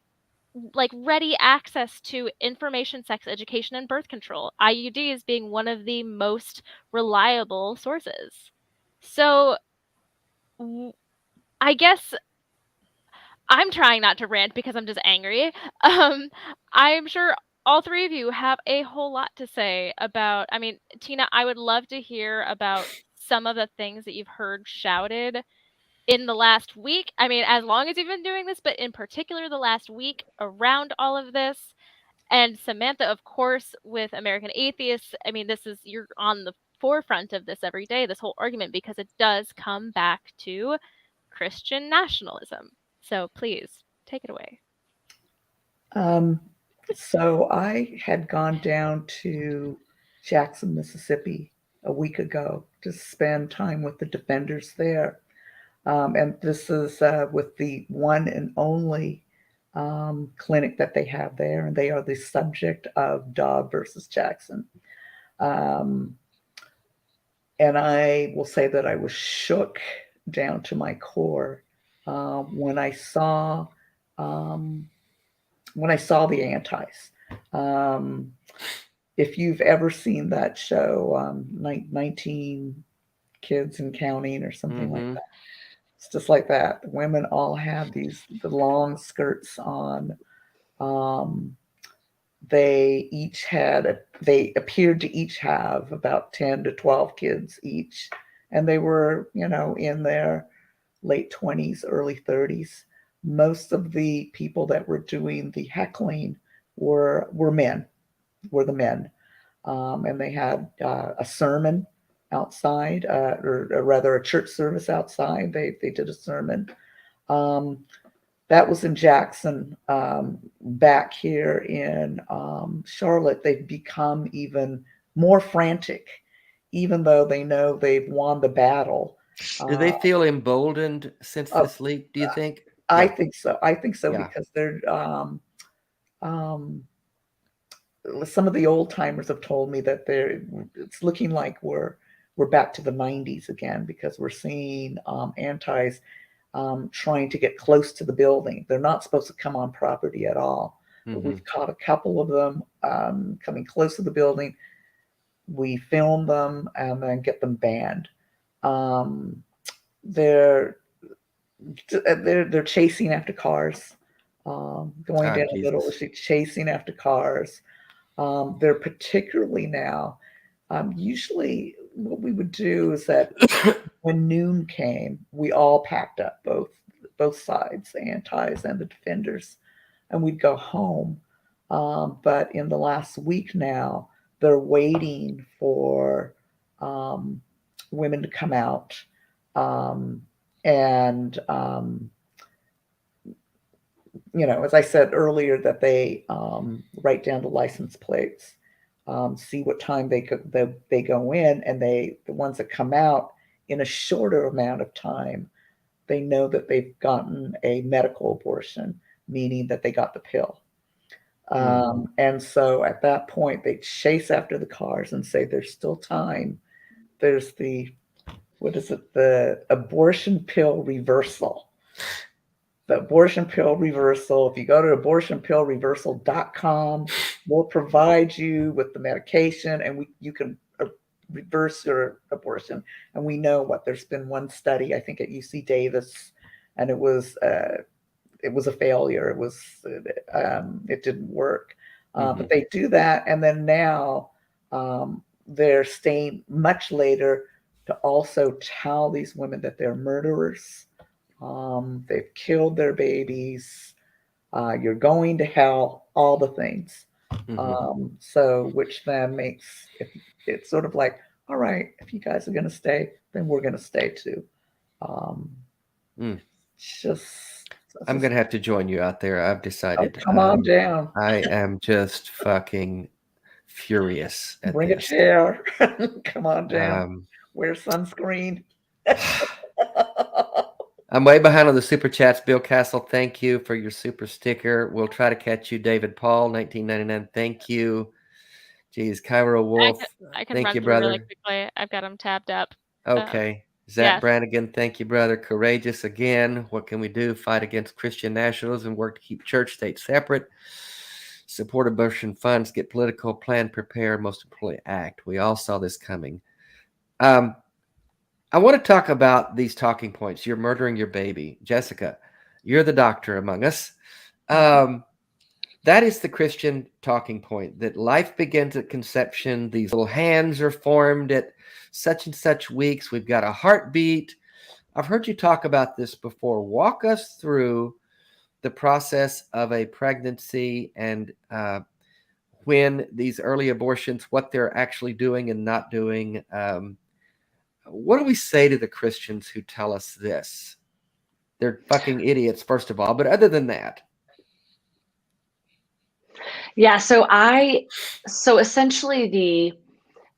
like ready access to information, sex education, and birth control. IUDs being one of the most reliable sources. So I guess I'm trying not to rant because I'm just angry. I'm sure all three of you have a whole lot to say about, I mean, Tina, I would love to hear about some of the things that you've heard shouted in the last week. I mean, as long as you've been doing this, but in particular the last week around all of this. And Samantha, of course, with American Atheists, I mean, you're on the forefront of this every day, this whole argument, because it does come back to Christian nationalism. So please take it away. So I had gone down to Jackson, Mississippi a week ago to spend time with the defenders there. And this is with the one and only clinic that they have there, and they are the subject of Dobb versus Jackson. And I will say that I was shook down to my core when I saw the Antis. If you've ever seen that show, 19 Kids and Counting or something like that, it's just like that. The women all have the long skirts on. They appeared to each have about 10 to 12 kids each. And they were, in their late 20s, early 30s. Most of the people that were doing the heckling were men, the men. And they had a sermon outside, or rather a church service outside. They did a sermon. That was in Jackson. Back here in Charlotte, they've become even more frantic, even though they know they've won the battle. Do they feel emboldened since this leak, do you think? I think so. Yeah. Because they're some of the old timers have told me that it's looking like we're back to the 90s again, because we're seeing Antis trying to get close to the building. They're not supposed to come on property at all. But we've caught a couple of them coming close to the building. We film them and then get them banned. They're chasing after cars, going down the middle of the street, chasing after cars. They're particularly now, usually what we would do is that when noon came, we all packed up, both sides, the Antis and the defenders, and we'd go home. But in the last week now, they're waiting for women to come out. As I said earlier, that they write down the license plates, see what time they go in, and the ones that come out in a shorter amount of time, they know that they've gotten a medical abortion, meaning that they got the pill. And so at that point, they chase after the cars and say, there's still time. There's the abortion pill reversal. The abortion pill reversal. If you go to abortionpillreversal.com, we'll provide you with the medication, and you can reverse your abortion. And we know there's been one study, I think at UC Davis, and it was a failure. It didn't work. But they do that, and then now they're staying much later to also tell these women that they're murderers. They've killed their babies. You're going to hell, all the things. So which then makes it's sort of like, all right, if you guys are going to stay, then we're going to stay too. I'm going to have to join you out there. I've decided. Come on down. I am just fucking furious at Bring a this. chair. Come on down. Um, Wear sunscreen. I'm way behind on the super chats. Bill Castle, thank you for your super sticker. We'll try to catch you. David Paul, 1999, thank you. Geez, Cairo Wolf, I can thank run you, through really brother. quickly. I've got them tabbed up. Okay. Zach yes. Brannigan, thank you, brother. Courageous again. What can we do? Fight against Christian nationalism, work to keep church state separate, support abortion funds, get political, plan, prepare, most importantly, act. We all saw this coming. I want to talk about these talking points. You're murdering your baby. Jessica, you're the doctor among us. That is the Christian talking point, that life begins at conception. These little hands are formed at such and such weeks. We've got a heartbeat. I've heard you talk about this before. Walk us through the process of a pregnancy and when these early abortions, what they're actually doing and not doing. What do we say to the Christians who tell us this? They're fucking idiots, first of all. But other than that. Yeah, so essentially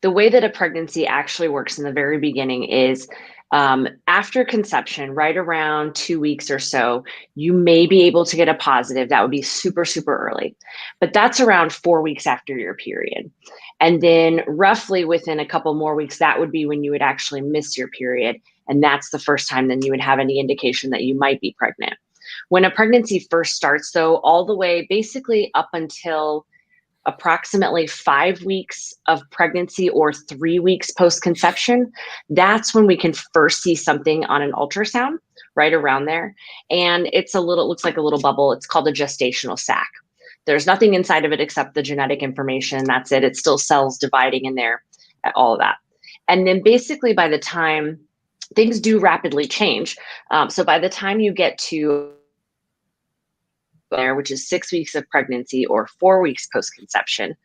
the way that a pregnancy actually works in the very beginning is after conception, right around 2 weeks or so, you may be able to get a positive. That would be super, super early. But that's around 4 weeks after your period. And then roughly within a couple more weeks, that would be when you would actually miss your period. And that's the first time then you would have any indication that you might be pregnant. When a pregnancy first starts, though, all the way basically up until approximately 5 weeks of pregnancy or 3 weeks post-conception, that's when we can first see something on an ultrasound, right around there. And it looks like a little bubble. It's called a gestational sac. There's nothing inside of it except the genetic information. That's it. It's still cells dividing in there, all of that. And then basically by the time things do rapidly change, so by the time you get to there, which is 6 weeks of pregnancy or 4 weeks post-conception,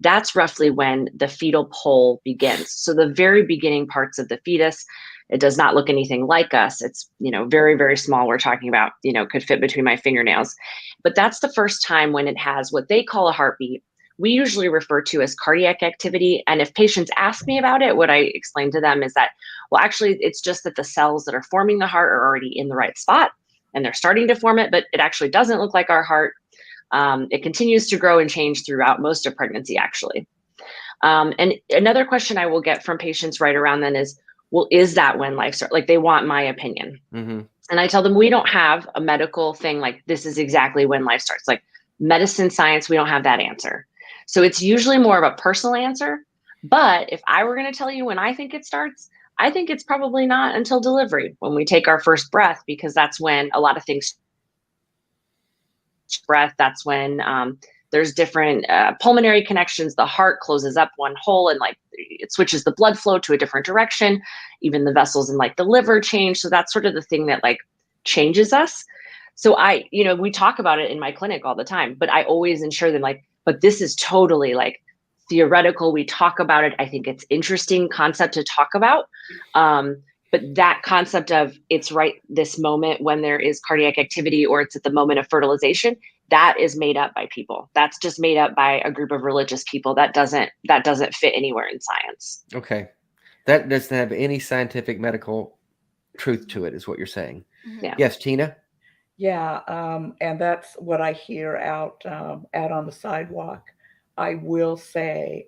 that's roughly when the fetal pole begins. So the very beginning parts of the fetus, it does not look anything like us. It's, very, very small. We're talking about, could fit between my fingernails. But that's the first time when it has what they call a heartbeat. We usually refer to as cardiac activity. And if patients ask me about it, what I explain to them is that, well, actually, it's just that the cells that are forming the heart are already in the right spot. And they're starting to form it, but it actually doesn't look like our heart. It continues to grow and change throughout most of pregnancy, actually. And another question I will get from patients right around then is, well, is that when life starts? Like, they want my opinion. Mm-hmm. And I tell them, we don't have a medical thing like this is exactly when life starts. Like medicine, science, we don't have that answer. So it's usually more of a personal answer. But if I were going to tell you when I think it starts, I think it's probably not until delivery, when we take our first breath, because that's when a lot of things breath. That's when there's different pulmonary connections. The heart closes up one hole and it switches the blood flow to a different direction. Even the vessels in the liver change. So that's sort of the thing that changes us. So we talk about it in my clinic all the time, but I always ensure them but this is totally theoretical. We talk about it. I think it's interesting concept to talk about. But that concept of it's right this moment when there is cardiac activity or it's at the moment of fertilization, that is made up by people. That's just made up by a group of religious people. That doesn't fit anywhere in science. Okay. That doesn't have any scientific medical truth to it, is what you're saying. Yeah. Yes, Tina? Yeah, and that's what I hear out on the sidewalk. I will say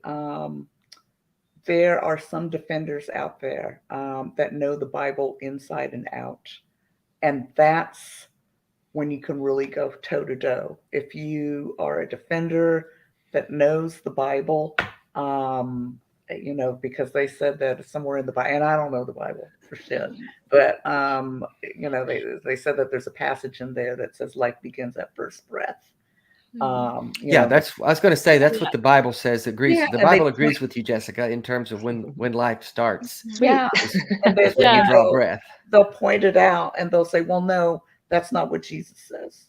there are some defenders out there that know the Bible inside and out. And that's when you can really go toe to toe. If you are a defender that knows the Bible, because they said that somewhere in the Bible, and I don't know the Bible for shit, but they said that there's a passage in there that says life begins at first breath. I was going to say that's what the Bible says. The Bible agrees with you, Jessica, in terms of when life starts. Yeah, and when you draw breath. They'll point it out and they'll say, "Well, no, that's not what Jesus says."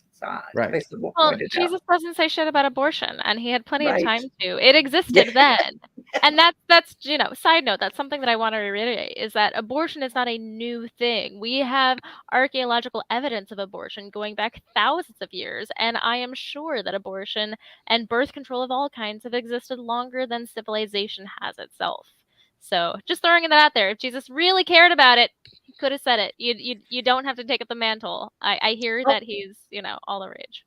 Right. They said, well, Jesus doesn't say shit about abortion, and he had plenty of time to. It existed Yeah. then. And that's side note, that's something that I want to reiterate, is that abortion is not a new thing. We have archaeological evidence of abortion going back thousands of years, and I am sure that abortion and birth control of all kinds have existed longer than civilization has itself. So just throwing that out there. If Jesus really cared about it, he could have said it. You don't have to take up the mantle. I hear that he's, all the rage.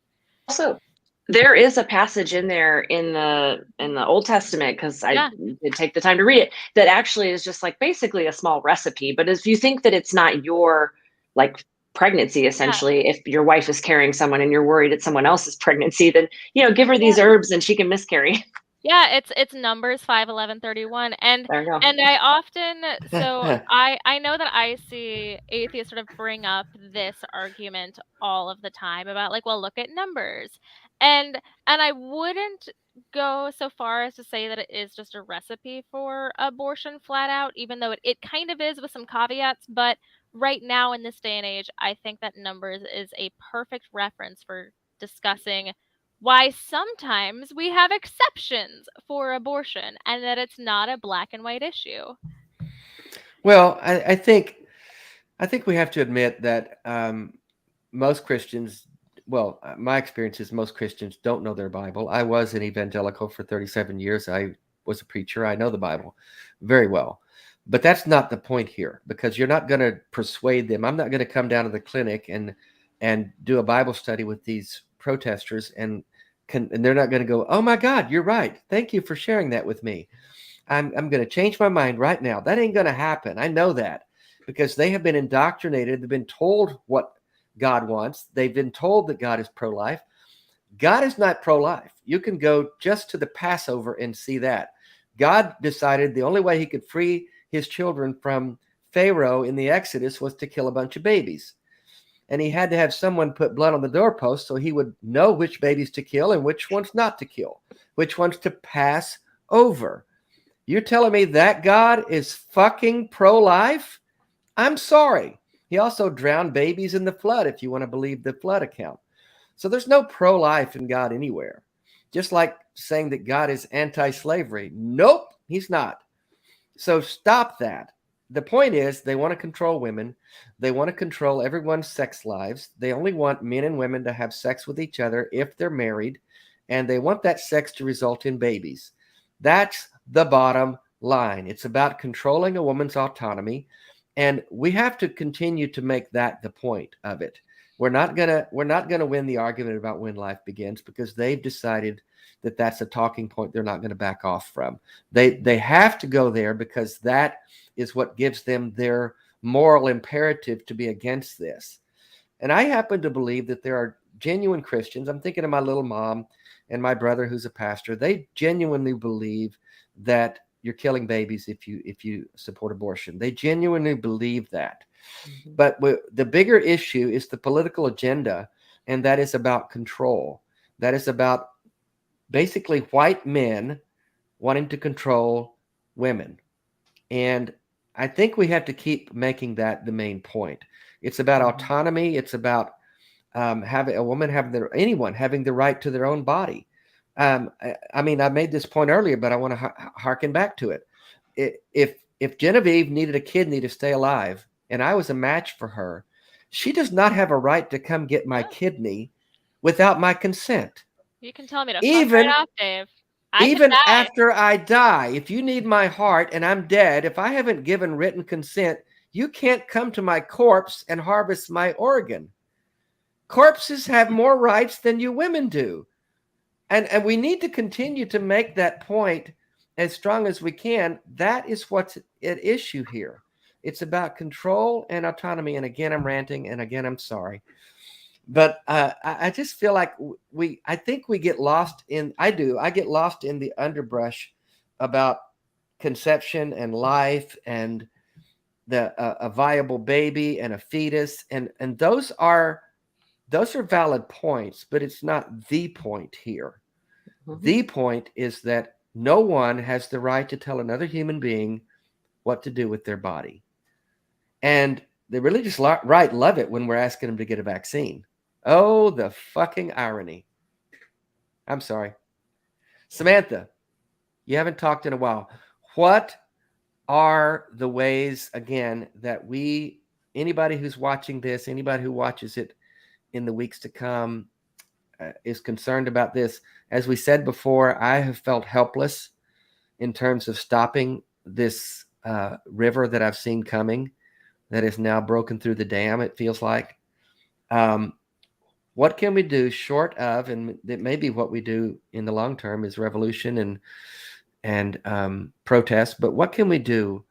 Also, there is a passage in there in the Old Testament, because I did take the time to read it, that actually is just like basically a small recipe. But if you think that it's not your like pregnancy, essentially, if your wife is carrying someone and you're worried it's someone else's pregnancy, then give her these herbs and she can miscarry. Yeah, it's Numbers 5:11-31, and There you go. and I often I know that I see atheists sort of bring up this argument all of the time about like, well, look at Numbers, and I wouldn't go so far as to say that it is just a recipe for abortion flat out, even though it kind of is with some caveats. But right now in this day and age, I think that Numbers is a perfect reference for discussing why sometimes we have exceptions for abortion and that it's not a black and white issue. Well, I think we have to admit that most Christians, my experience is most Christians don't know their Bible. I was an evangelical for 37 years. I was a preacher. I know the Bible very well. But that's not the point here, because you're not going to persuade them. I'm not going to come down to the clinic and do a Bible study with these protesters and they're not going to go, oh my God, you're right. Thank you for sharing that with me. I'm going to change my mind right now. That ain't going to happen. I know that, because they have been indoctrinated. They've been told what God wants. They've been told that God is pro-life. God is not pro-life. You can go just to the Passover and see that. God decided the only way he could free his children from Pharaoh in the Exodus was to kill a bunch of babies. And he had to have someone put blood on the doorpost so he would know which babies to kill and which ones not to kill, which ones to pass over. You're telling me that God is fucking pro-life? I'm sorry. He also drowned babies in the flood, if you want to believe the flood account. So there's no pro-life in God anywhere. Just like saying that God is anti-slavery. Nope, he's not. So stop that. The point is, they want to control women. They want to control everyone's sex lives. They only want men and women to have sex with each other if they're married, and they want that sex to result in babies. That's the bottom line. It's about controlling a woman's autonomy, and we have to continue to make that the point of it. We're not gonna win the argument about when life begins, because they've decided that that's a talking point they're not going to back off from. They have to go there, because that is what gives them their moral imperative to be against this. And I happen to believe that there are genuine Christians. I'm thinking of my little mom and my brother who's a pastor. They genuinely believe that you're killing babies if you support abortion. They genuinely believe that. Mm-hmm. But the bigger issue is the political agenda, and that is about control. That is about basically white men wanting to control women. And I think we have to keep making that the main point. It's about autonomy. It's about having a woman anyone having the right to their own body. I made this point earlier, but I want to harken back to it. If Genevieve needed a kidney to stay alive and I was a match for her, she does not have a right to come get my kidney without my consent. You can tell me to fuck right off, Dave. Even after I die, if you need my heart and I'm dead, if I haven't given written consent, you can't come to my corpse and harvest my organ. Corpses have more rights than you women do. And we need to continue to make that point as strong as we can. That is what's at issue here. It's about control and autonomy. And again, I'm ranting, and again, I'm sorry. But I just feel like I think we get lost I get lost in the underbrush about conception and life and a viable baby and a fetus. And those are valid points, but it's not the point here. Mm-hmm. The point is that no one has the right to tell another human being what to do with their body. And the religious right love it when we're asking them to get a vaccine. Oh, the fucking irony. I'm sorry. Samantha, You haven't talked in a while. What are the ways, again, that anybody who's watching this, anybody who watches it in the weeks to come, is concerned about this? As we said before, I have felt helpless in terms of stopping this river that I've seen coming, that is now broken through the dam, it feels like. What can we do short of, and that may be what we do in the long term, is revolution and protest, but what can we do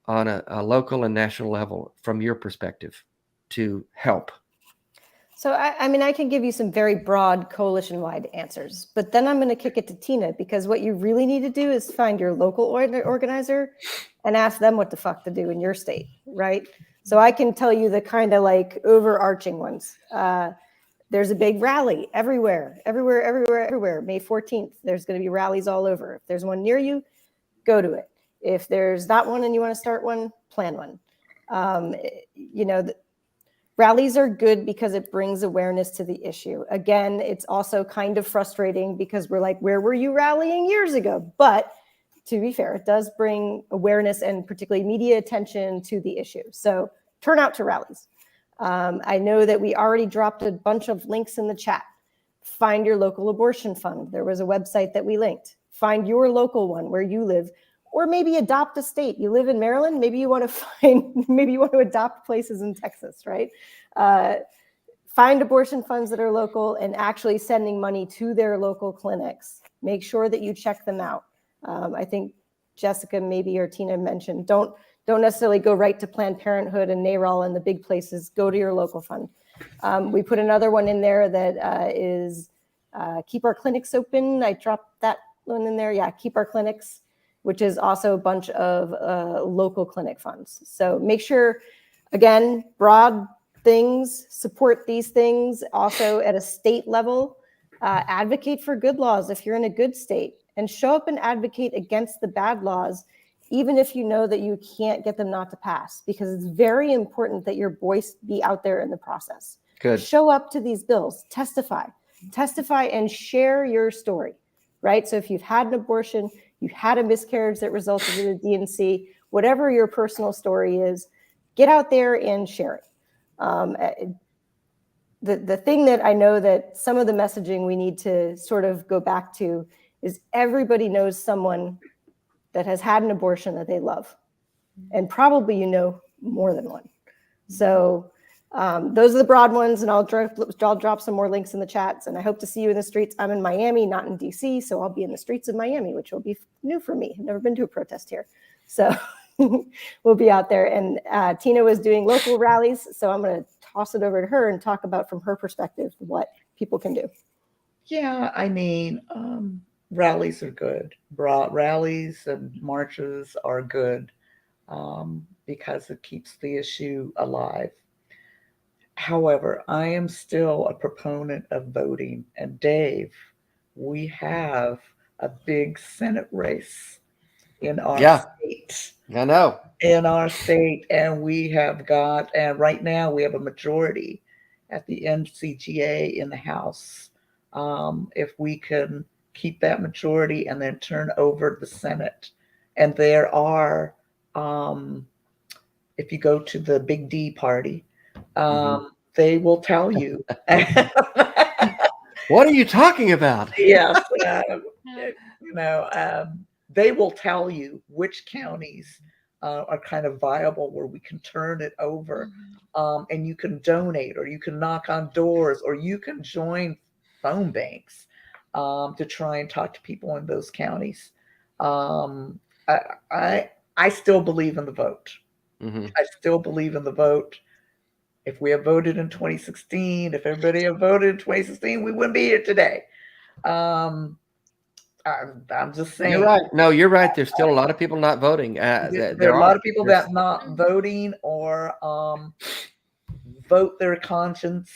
on a local and national level from your perspective to help? So, I mean, I can give you some very broad coalition-wide answers, but then I'm going to kick it to Tina, because what you really need to do is find your local organizer and ask them what the fuck to do in your state, right? So I can tell you the kind of like overarching ones. There's a big rally everywhere. May 14th, there's going to be rallies all over. If there's one near you, go to it. If there's not one and you want to start one, plan one. Rallies are good because it brings awareness to the issue. Again, it's also kind of frustrating because we're like, where were you rallying years ago? But to be fair, it does bring awareness and particularly media attention to the issue. So turn out to rallies. I know that we already dropped a bunch of links in the chat. Find your local abortion fund. There was a website that we linked. Find your local one where you live, or maybe adopt a state. You live in Maryland, maybe you want to adopt places in Texas, right? Find abortion funds that are local and actually sending money to their local clinics. Make sure that you check them out. I think Jessica maybe or Tina mentioned, don't necessarily go right to Planned Parenthood and NARAL and the big places. Go to your local fund. We put another one in there that is Keep Our Clinics Open. I dropped that one in there. Yeah, Keep Our Clinics, which is also a bunch of local clinic funds. So make sure, again, broad things, support these things. Also at a state level, advocate for good laws if you're in a good state, and show up and advocate against the bad laws, even if you know that you can't get them not to pass, because it's very important that your voice be out there in the process. Good. Show up to these bills, testify and share your story, right? So if you've had an abortion, you had a miscarriage that resulted in a D&C, whatever your personal story is, get out there and share it. The thing that I know that some of the messaging we need to sort of go back to is everybody knows someone that has had an abortion that they love. And probably you know more than one. So those are the broad ones, and I'll drop some more links in the chats, and I hope to see you in the streets. I'm in Miami, not in DC, so I'll be in the streets of Miami, which will be new for me. I've never been to a protest here. So we'll be out there. And Tina was doing local rallies, so I'm going to toss it over to her and talk about from her perspective what people can do. Yeah, I mean, rallies are good. Rallies and marches are good because it keeps the issue alive. However, I am still a proponent of voting. And Dave, we have a big Senate race in our state. I know. In our state. And we have got, and right now we have a majority at the NCGA in the House. If we can keep that majority and then turn over the Senate. And there are, if you go to the Big D party, they will tell you. What are you talking about? Yes. They will tell you which counties are kind of viable where we can turn it over. And you can donate, or you can knock on doors, or you can join phone banks to try and talk to people in those counties. I still believe in the vote. I still believe in the vote. If we had voted in 2016, if everybody had voted in 2016, we wouldn't be here today. I'm just saying. You're right. No, you're right. There's still a lot of people not voting. There are a lot of people that not voting or vote their conscience.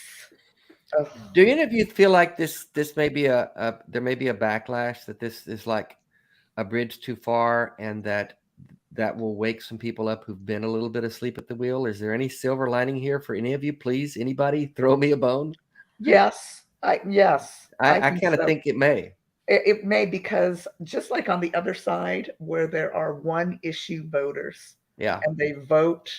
Do any of you feel like this may be there may be a backlash, that this is like a bridge too far, and that will wake some people up who've been a little bit asleep at the wheel? Is there any silver lining here for any of you? Please, anybody throw me a bone? Yes. I kind of think it may. It may, because just like on the other side where there are one issue voters Yeah. and they vote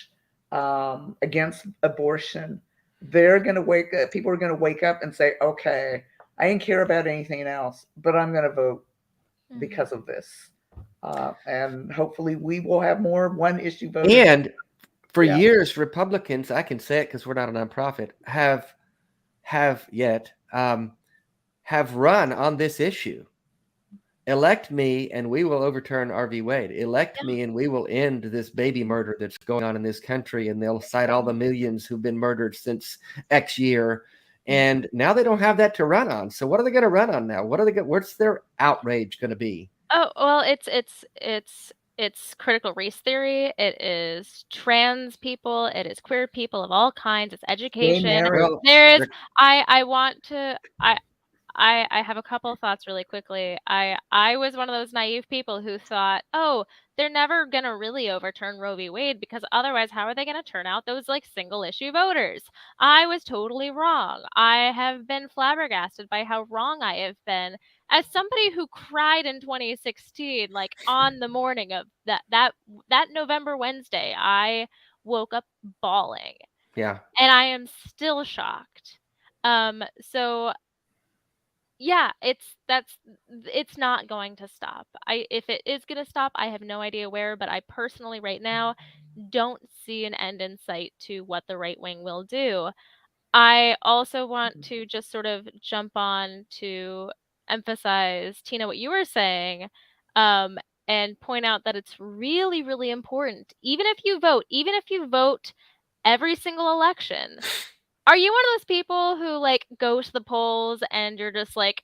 against abortion, they're going to wake up, people are going to wake up and say, okay, I didn't care about anything else, but I'm going to vote because of this. And hopefully we will have more one issue voters. And for Yeah. years, Republicans, I can say it because we're not a nonprofit, have run on this issue. Elect me and we will overturn RV Wade. Elect me and we will end this baby murder that's going on in this country. And they'll cite all the millions who've been murdered since X year. And now they don't have that to run on. So what are they going to run on now? What's their outrage going to be? Oh, well, it's critical race theory. It is trans people. It is queer people of all kinds. It's education. Well, There is. I want to. I have a couple of thoughts really quickly. I was one of those naive people who thought, oh, they're never going to really overturn Roe v. Wade because otherwise, how are they going to turn out those like single issue voters? I was totally wrong. I have been flabbergasted by how wrong I have been. As somebody who cried in 2016, like on the morning of that November Wednesday, I woke up bawling. Yeah. And I am still shocked. So yeah, it's not going to stop. If it is going to stop, I have no idea where, but I personally right now don't see an end in sight to what the right wing will do. I also want to just sort of jump on to emphasize, Tina, what you were saying, and point out that it's really, really important. Even if you vote every single election, are you one of those people who like go to the polls and you're just like,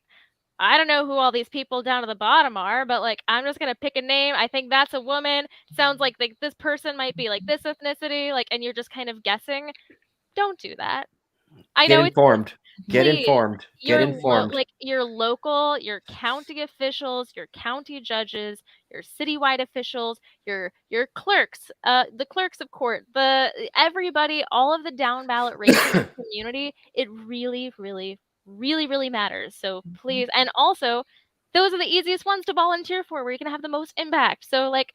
I don't know who all these people down to the bottom are, but like I'm just gonna pick a name. I think that's a woman. Sounds like this person might be like this ethnicity, like, and you're just kind of guessing. Don't do that. I Get know informed. Get please, informed. Get informed. like your local, your county officials, your county judges, your citywide officials, your clerks, the clerks of court, everybody, all of the down ballot races in the community. It really, really, really, really matters. So please, and also, those are the easiest ones to volunteer for, where you can have the most impact. So like,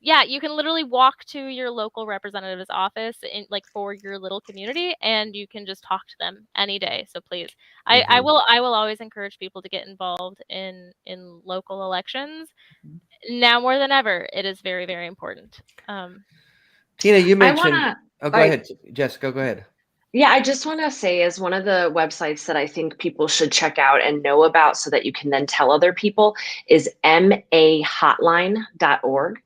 yeah, you can literally walk to your local representative's office in like for your little community, and you can just talk to them any day. So please, I will always encourage people to get involved in local elections. Now more than ever, it is very, very important. Tina, you mentioned. Go ahead, Jessica. Go ahead. Yeah, I just want to say, is one of the websites that I think people should check out and know about so that you can then tell other people is mahotline.org,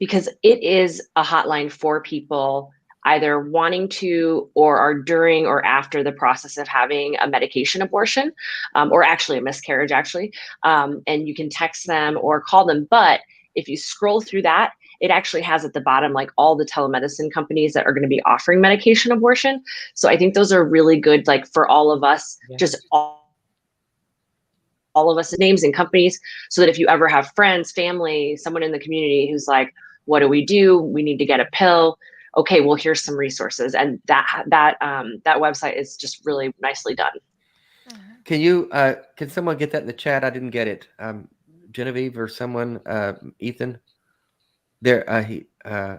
because it is a hotline for people either wanting to or are during or after the process of having a medication abortion, or actually a miscarriage, and you can text them or call them. But if you scroll through that, it actually has at the bottom like all the telemedicine companies that are going to be offering medication abortion. So I think those are really good, like for all of us, just all of us, names and companies, so that if you ever have friends, family, someone in the community who's like, what do? We need to get a pill. Okay, well, here's some resources. And that website is just really nicely done. Can someone get that in the chat? I didn't get it. Genevieve or someone, Ethan. There,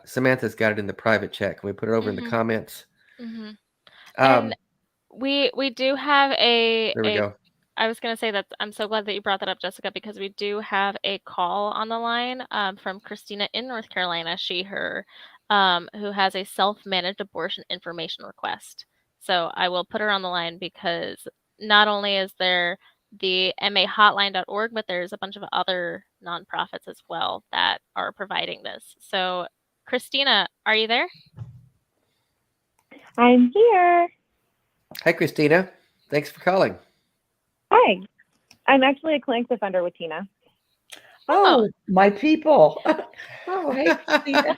Samantha's got it in the private chat. Can we put it over in the comments? And we do have there we go. I was going to say that I'm so glad that you brought that up, Jessica, because we do have a call on the line from Christina in North Carolina, her, who has a self-managed abortion information request. So I will put her on the line because not only is there the mahotline.org, but there's a bunch of other nonprofits as well that are providing this. So Christina, are you there? I'm here. Hi, Christina. Thanks for calling. Hi. I'm actually a clinic defender with Tina. Oh, my people. Oh, hey, Christina.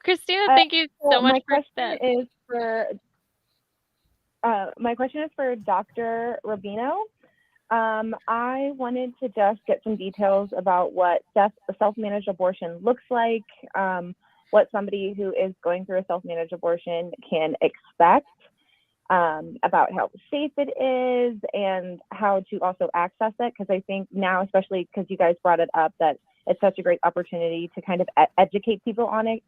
Christina, thank you so much for that. My question is for Dr. Rubino. I wanted to just get some details about what self-managed abortion looks like, what somebody who is going through a self-managed abortion can expect, about how safe it is and how to also access it. Because I think now, especially because you guys brought it up, that it's such a great opportunity to kind of educate people on it,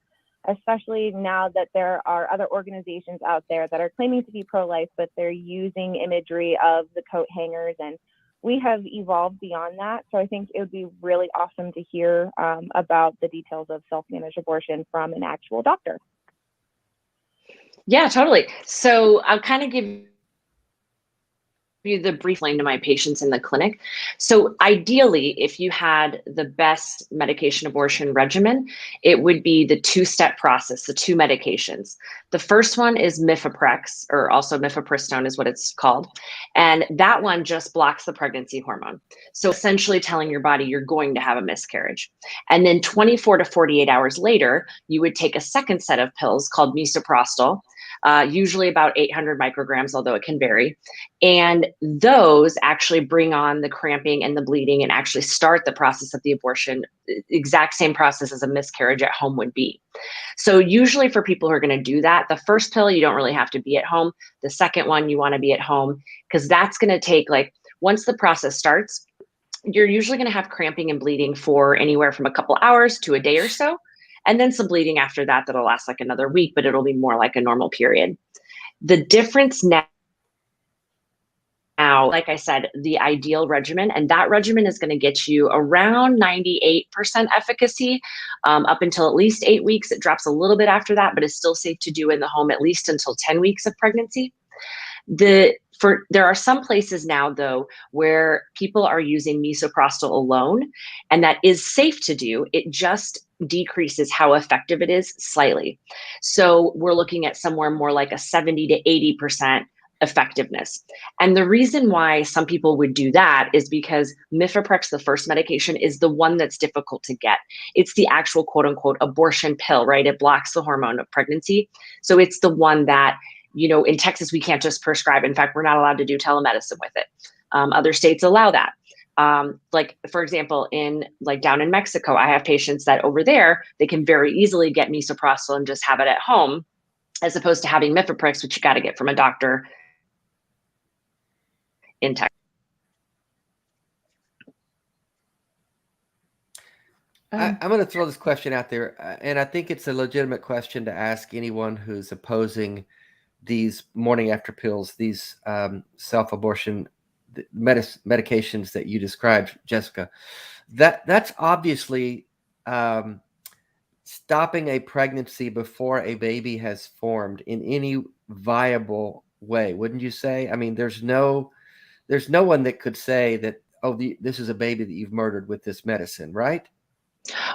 especially now that there are other organizations out there that are claiming to be pro-life, but they're using imagery of the coat hangers, and we have evolved beyond that. So I think it would be really awesome to hear about the details of self-managed abortion from an actual doctor. Yeah, totally. So I'll kind of give you the brief line to my patients in the clinic. So ideally, if you had the best medication abortion regimen, it would be the two-step process, the two medications. The first one is mifeprex, or also mifepristone is what it's called. And that one just blocks the pregnancy hormone. So essentially telling your body you're going to have a miscarriage. And then 24 to 48 hours later, you would take a second set of pills called misoprostol, usually about 800 micrograms, although it can vary. And those actually bring on the cramping and the bleeding and actually start the process of the abortion, exact same process as a miscarriage at home would be. So usually for people who are going to do that, the first pill, you don't really have to be at home. The second one, you want to be at home, because that's going to take, like, once the process starts, you're usually going to have cramping and bleeding for anywhere from a couple hours to a day or so. And then some bleeding after that that'll last like another week, but it'll be more like a normal period. The difference now, like I said, the ideal regimen, and that regimen is going to get you around 98% efficacy up until at least 8 weeks. It drops a little bit after that, but it's still safe to do in the home at least until 10 weeks of pregnancy. There are some places now, though, where people are using misoprostol alone, and that is safe to do. It just decreases how effective it is slightly. So we're looking at somewhere more like a 70 to 80% effectiveness. And the reason why some people would do that is because mifeprex, the first medication, is the one that's difficult to get. It's the actual quote unquote abortion pill, right? It blocks the hormone of pregnancy. So it's the one that, you know, in Texas, we can't just prescribe. In fact, we're not allowed to do telemedicine with it. Other states allow that. Like, for example, down in Mexico, I have patients that over there, they can very easily get misoprostol and just have it at home, as opposed to having mifeprex, which you got to get from a doctor in Texas. I'm going to throw this question out there, and I think it's a legitimate question to ask anyone who's opposing these morning after pills, these self-abortion medications that you described, Jessica. That's obviously stopping a pregnancy before a baby has formed in any viable way, wouldn't you say? I mean, there's no one that could say that, oh, this is a baby that you've murdered with this medicine, right?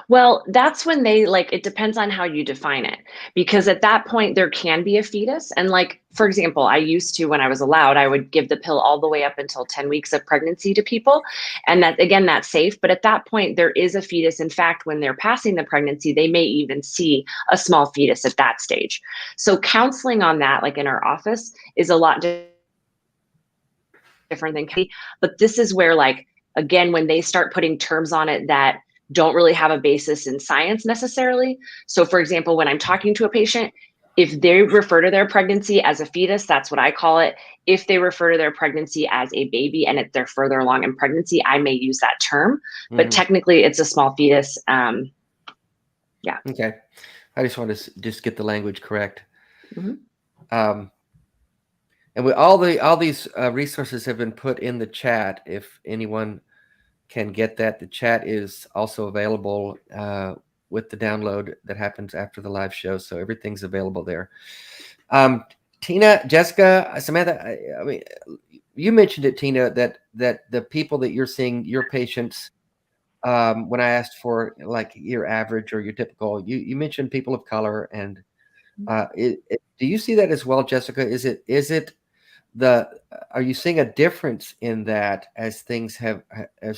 Well, that's when it depends on how you define it, because at that point there can be a fetus. And for example, I used to, when I was allowed, I would give the pill all the way up until 10 weeks of pregnancy to people. And that, again, that's safe. But at that point, there is a fetus. In fact, when they're passing the pregnancy, they may even see a small fetus at that stage. So counseling on that, like in our office, is a lot different than, but this is where, again, when they start putting terms on it that don't really have a basis in science necessarily. So for example, when I'm talking to a patient, if they refer to their pregnancy as a fetus, that's what I call it. If they refer to their pregnancy as a baby and they're further along in pregnancy, I may use that term, but technically it's a small fetus. Yeah. Okay. I just want to just get the language correct. And all these resources have been put in the chat. If anyone can get that, the chat is also available with the download that happens after the live show. So everything's available there. Tina, Jessica, Samantha, I mean, you mentioned it, Tina, that the people that you're seeing, your patients, when I asked for your average or your typical, you mentioned people of color, and do you see that as well, Jessica? Is it are you seeing a difference in that as the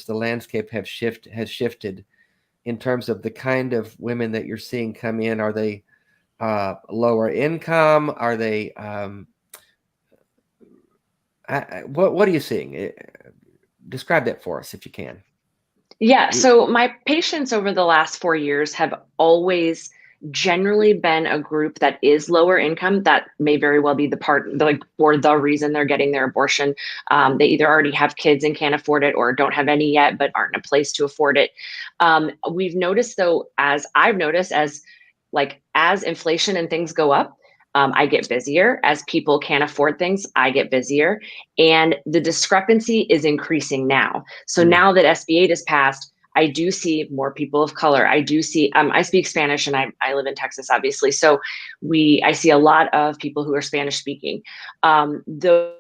landscape has shifted in terms of the kind of women that you're seeing come in? Are they lower income? Are they what are you seeing? Describe that for us if you can. Yeah. So my patients over the last 4 years have always generally been a group that is lower income. That may very well be the part, like, for the reason they're getting their abortion. They either already have kids and can't afford it, or don't have any yet but aren't in a place to afford it. We've noticed, though, as inflation and things go up, I get busier. As people can't afford things, I get busier. And the discrepancy is increasing now. So now that SB 8 is passed, I do see more people of color. I do see, I speak Spanish, and I live in Texas, obviously. So I see a lot of people who are Spanish speaking. Those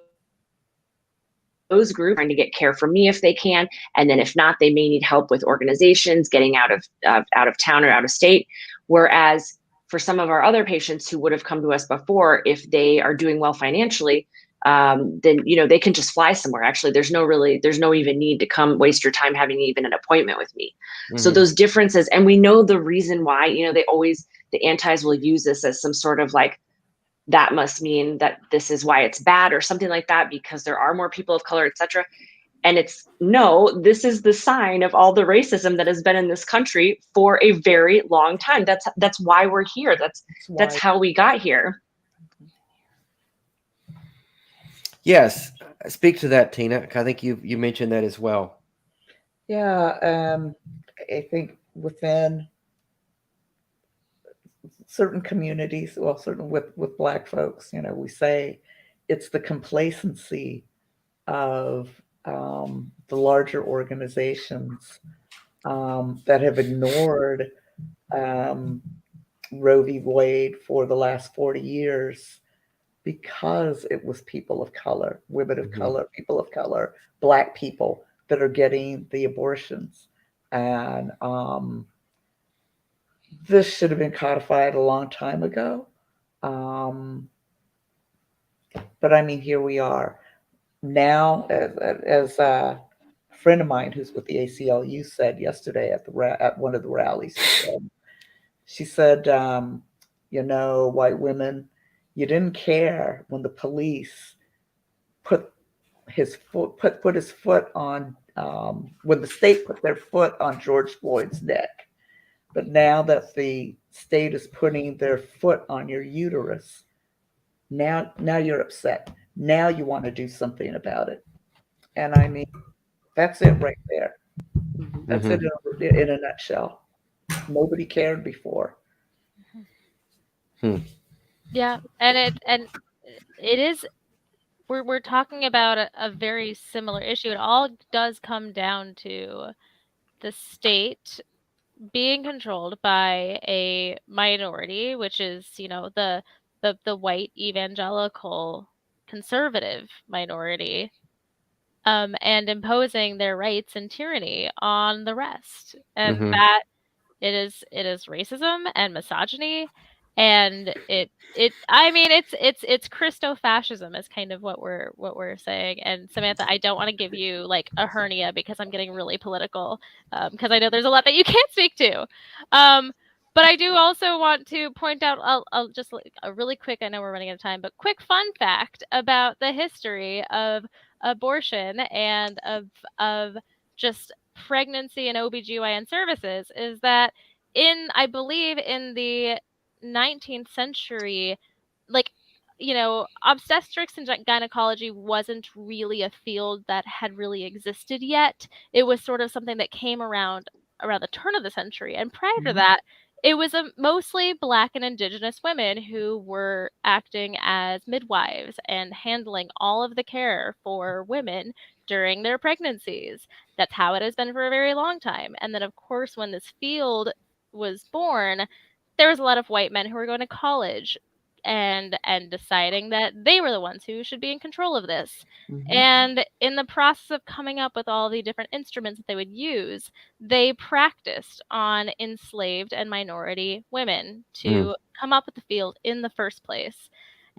groups trying to get care from me if they can. And then if not, they may need help with organizations getting out of town or out of state. Whereas for some of our other patients who would have come to us before, if they are doing well financially, then they can just fly somewhere. Actually, there's no even need to come waste your time having even an appointment with me. So those differences, and we know the reason why. The antis will use this as some sort of like, that must mean that this is why it's bad or something like that, because there are more people of color, etc. And this is the sign of all the racism that has been in this country for a very long time. That's why we're here. That's how we got here. Yes, speak to that, Tina. I think you mentioned that as well. Yeah, I think within certain communities, well, certainly with Black folks, we say it's the complacency of the larger organizations that have ignored Roe v. Wade for the last 40 years, because it was people of color, women of color, people of color, Black people that are getting the abortions. And this should have been codified a long time ago. But I mean, here we are. Now, as a friend of mine who's with the ACLU said yesterday at one of the rallies, she said, white women, you didn't care when the police put his foot on, when the state put their foot on George Floyd's neck. But now that the state is putting their foot on your uterus, now you're upset. Now you want to do something about it. And I mean, that's it right there. That's it in a nutshell. Nobody cared before. Yeah, and it is. We're talking about a very similar issue. It all does come down to the state being controlled by a minority, which is, the white evangelical conservative minority, and imposing their rights and tyranny on the rest. And that it is racism and misogyny, and it's Christo-fascism is kind of what we're saying. And Samantha, I don't want to give you like a hernia because I'm getting really political, because I know there's a lot that you can't speak to. But I do also want to point out, I'll just a really quick, I know we're running out of time, but quick fun fact about the history of abortion and of just pregnancy and OBGYN services is that I believe in the 19th century, like, obstetrics and gynecology wasn't really a field that had really existed yet. It was sort of something that came around the turn of the century. And prior to that, it was mostly Black and Indigenous women who were acting as midwives and handling all of the care for women during their pregnancies. That's how it has been for a very long time. And then, of course, when this field was born, there was a lot of white men who were going to college and deciding that they were the ones who should be in control of this. And in the process of coming up with all the different instruments that they would use, they practiced on enslaved and minority women to come up with the field in the first place.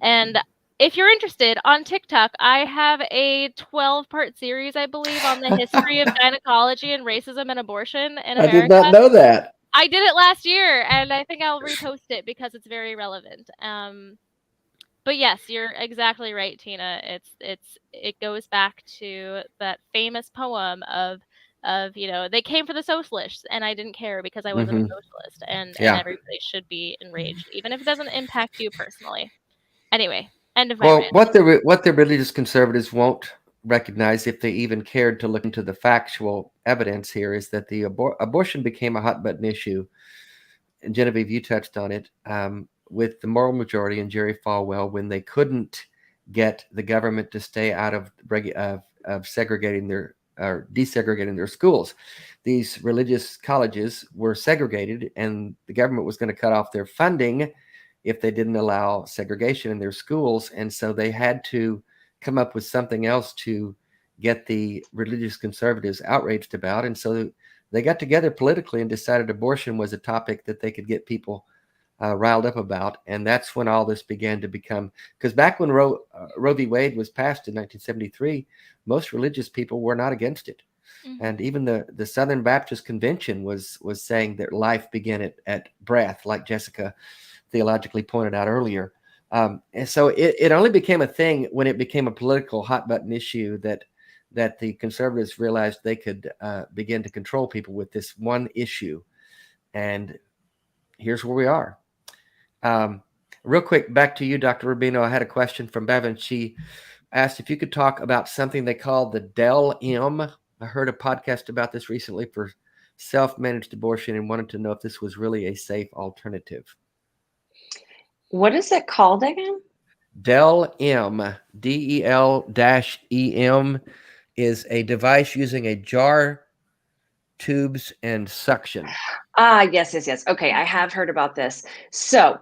And if you're interested, on TikTok, I have a 12-part series, I believe, on the history of gynecology and racism and abortion in America. I did not know that. I did it last year, and I think I'll repost it because it's very relevant. But yes, you're exactly right, Tina. It goes back to that famous poem of of, they came for the socialists and I didn't care because I wasn't a socialist, and Yeah. everybody should be enraged, even if it doesn't impact you personally. Anyway, end of my Well, rant. what the religious conservatives won't recognize, if they even cared to look into the factual evidence here, is that the abortion became a hot button issue. And Genevieve, you touched on it, with the moral majority and Jerry Falwell, when they couldn't get the government to stay out of segregating their or desegregating their schools. These religious colleges were segregated, and the government was going to cut off their funding if they didn't allow segregation in their schools. And so they had to come up with something else to get the religious conservatives outraged about. And so they got together politically and decided abortion was a topic that they could get people riled up about. And that's when all this began to become, because back when Roe v. Wade was passed in 1973, most religious people were not against it. And even the Southern Baptist Convention was saying that life began at breath, like Jessica theologically pointed out earlier. And so it only became a thing when it became a political hot button issue that the conservatives realized they could begin to control people with this one issue. And here's where we are. Real quick, back to you, Dr. Rubino. I had a question from Bevan. She asked if you could talk about something they call the DEL-M. I heard a podcast about this recently for self-managed abortion and wanted to know if this was really a safe alternative. What is it called again? DEL-M, DEL-EM, is a device using a jar, tubes, and suction. Yes. Okay, I have heard about this. So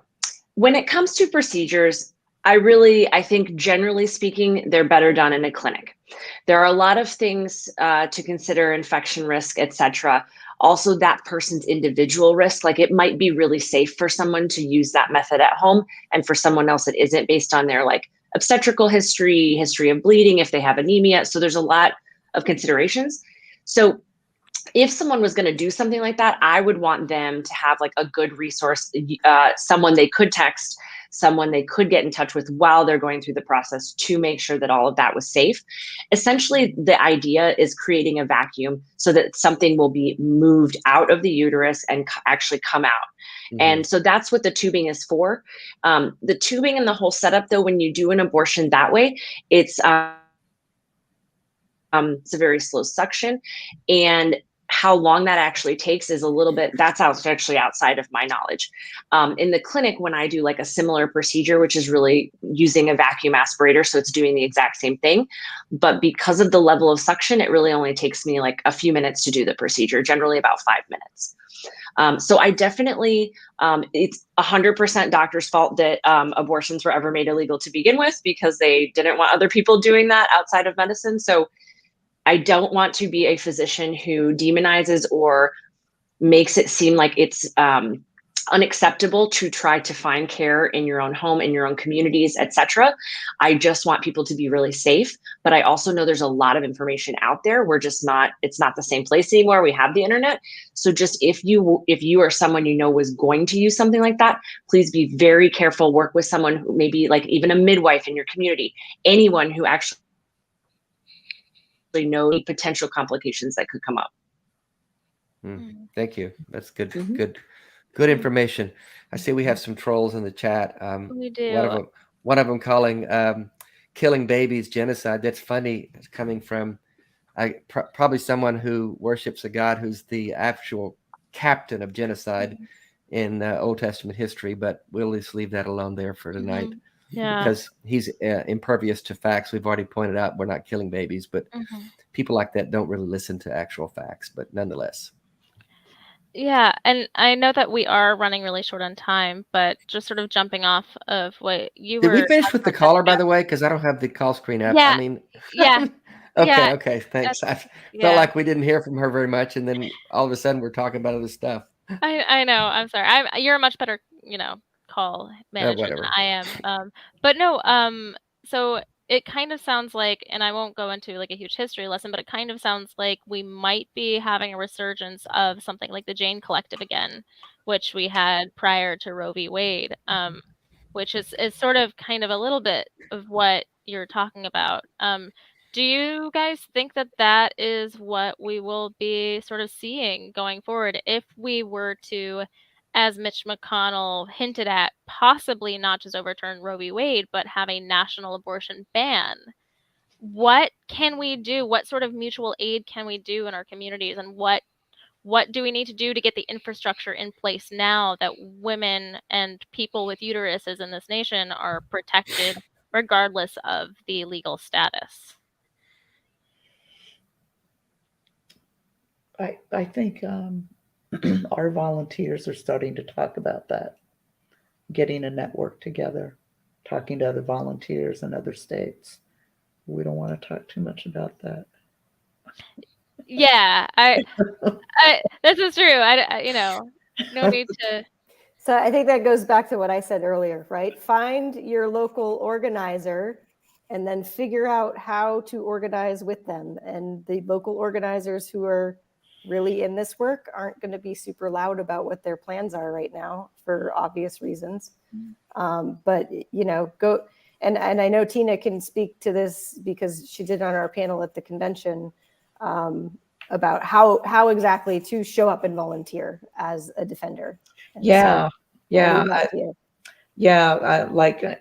when it comes to procedures, I think generally speaking, they're better done in a clinic. There are a lot of things to consider, infection risk, etc. Also, that person's individual risk, like it might be really safe for someone to use that method at home, and for someone else it isn't, based on their like obstetrical history of bleeding, if they have anemia. So there's a lot of considerations. So if someone was going to do something like that, I would want them to have like a good resource, someone they could text, someone they could get in touch with while they're going through the process to make sure that all of that was safe. Essentially, the idea is creating a vacuum so that something will be moved out of the uterus and actually come out. And so that's what the tubing is for. The tubing and the whole setup, though, when you do an abortion that way, it's a very slow suction, and how long that actually takes is a little bit, that's actually outside of my knowledge. In the clinic, when I do like a similar procedure, which is really using a vacuum aspirator, so it's doing the exact same thing, but because of the level of suction, it really only takes me like a few minutes to do the procedure, generally about 5 minutes. So I definitely, it's 100% doctor's fault that abortions were ever made illegal to begin with, because they didn't want other people doing that outside of medicine. So I don't want to be a physician who demonizes or makes it seem like it's unacceptable to try to find care in your own home, in your own communities, etc. I just want people to be really safe. But I also know there's a lot of information out there. It's not the same place anymore. We have the internet. So just if you are someone you know was going to use something like that, please be very careful. Work with someone who maybe like even a midwife in your community, anyone who actually know the potential complications that could come up. Thank you. That's good. Good information. I see we have some trolls in the chat. We do. One of them calling killing babies genocide. That's funny. It's coming from probably someone who worships a God who's the actual captain of genocide in Old Testament history. But we'll just leave that alone there for tonight. Yeah. Because he's impervious to facts. We've already pointed out we're not killing babies, but people like that don't really listen to actual facts. But nonetheless. Yeah, and I know that we are running really short on time, but just sort of jumping off of what you were. Did we finish with the caller, by the way? Because I don't have the call screen up. Yeah. I mean, Yeah. Okay, thanks. I felt like we didn't hear from her very much, and then all of a sudden we're talking about other stuff. I know. I'm sorry. You're a much better, call manager than I am. But no. So it kind of sounds like, and I won't go into like a huge history lesson, but it kind of sounds like we might be having a resurgence of something like the Jane Collective again, which we had prior to Roe v. Wade, which is sort of kind of a little bit of what you're talking about. Do you guys think that that is what we will be sort of seeing going forward if we were to, as Mitch McConnell hinted at, possibly not just overturn Roe v. Wade, but have a national abortion ban? What can we do? What sort of mutual aid can we do in our communities? And what do we need to do to get the infrastructure in place now that women and people with uteruses in this nation are protected regardless of the legal status? I think our volunteers are starting to talk about that, getting a network together, talking to other volunteers in other states. We don't want to talk too much about that. Yeah, this is true. No need to. So I think that goes back to what I said earlier, right? Find your local organizer and then figure out how to organize with them. And the local organizers who are really in this work aren't going to be super loud about what their plans are right now for obvious reasons. But, go. And I know Tina can speak to this because she did on our panel at the convention about how exactly to show up and volunteer as a defender. And Yeah, so, yeah, I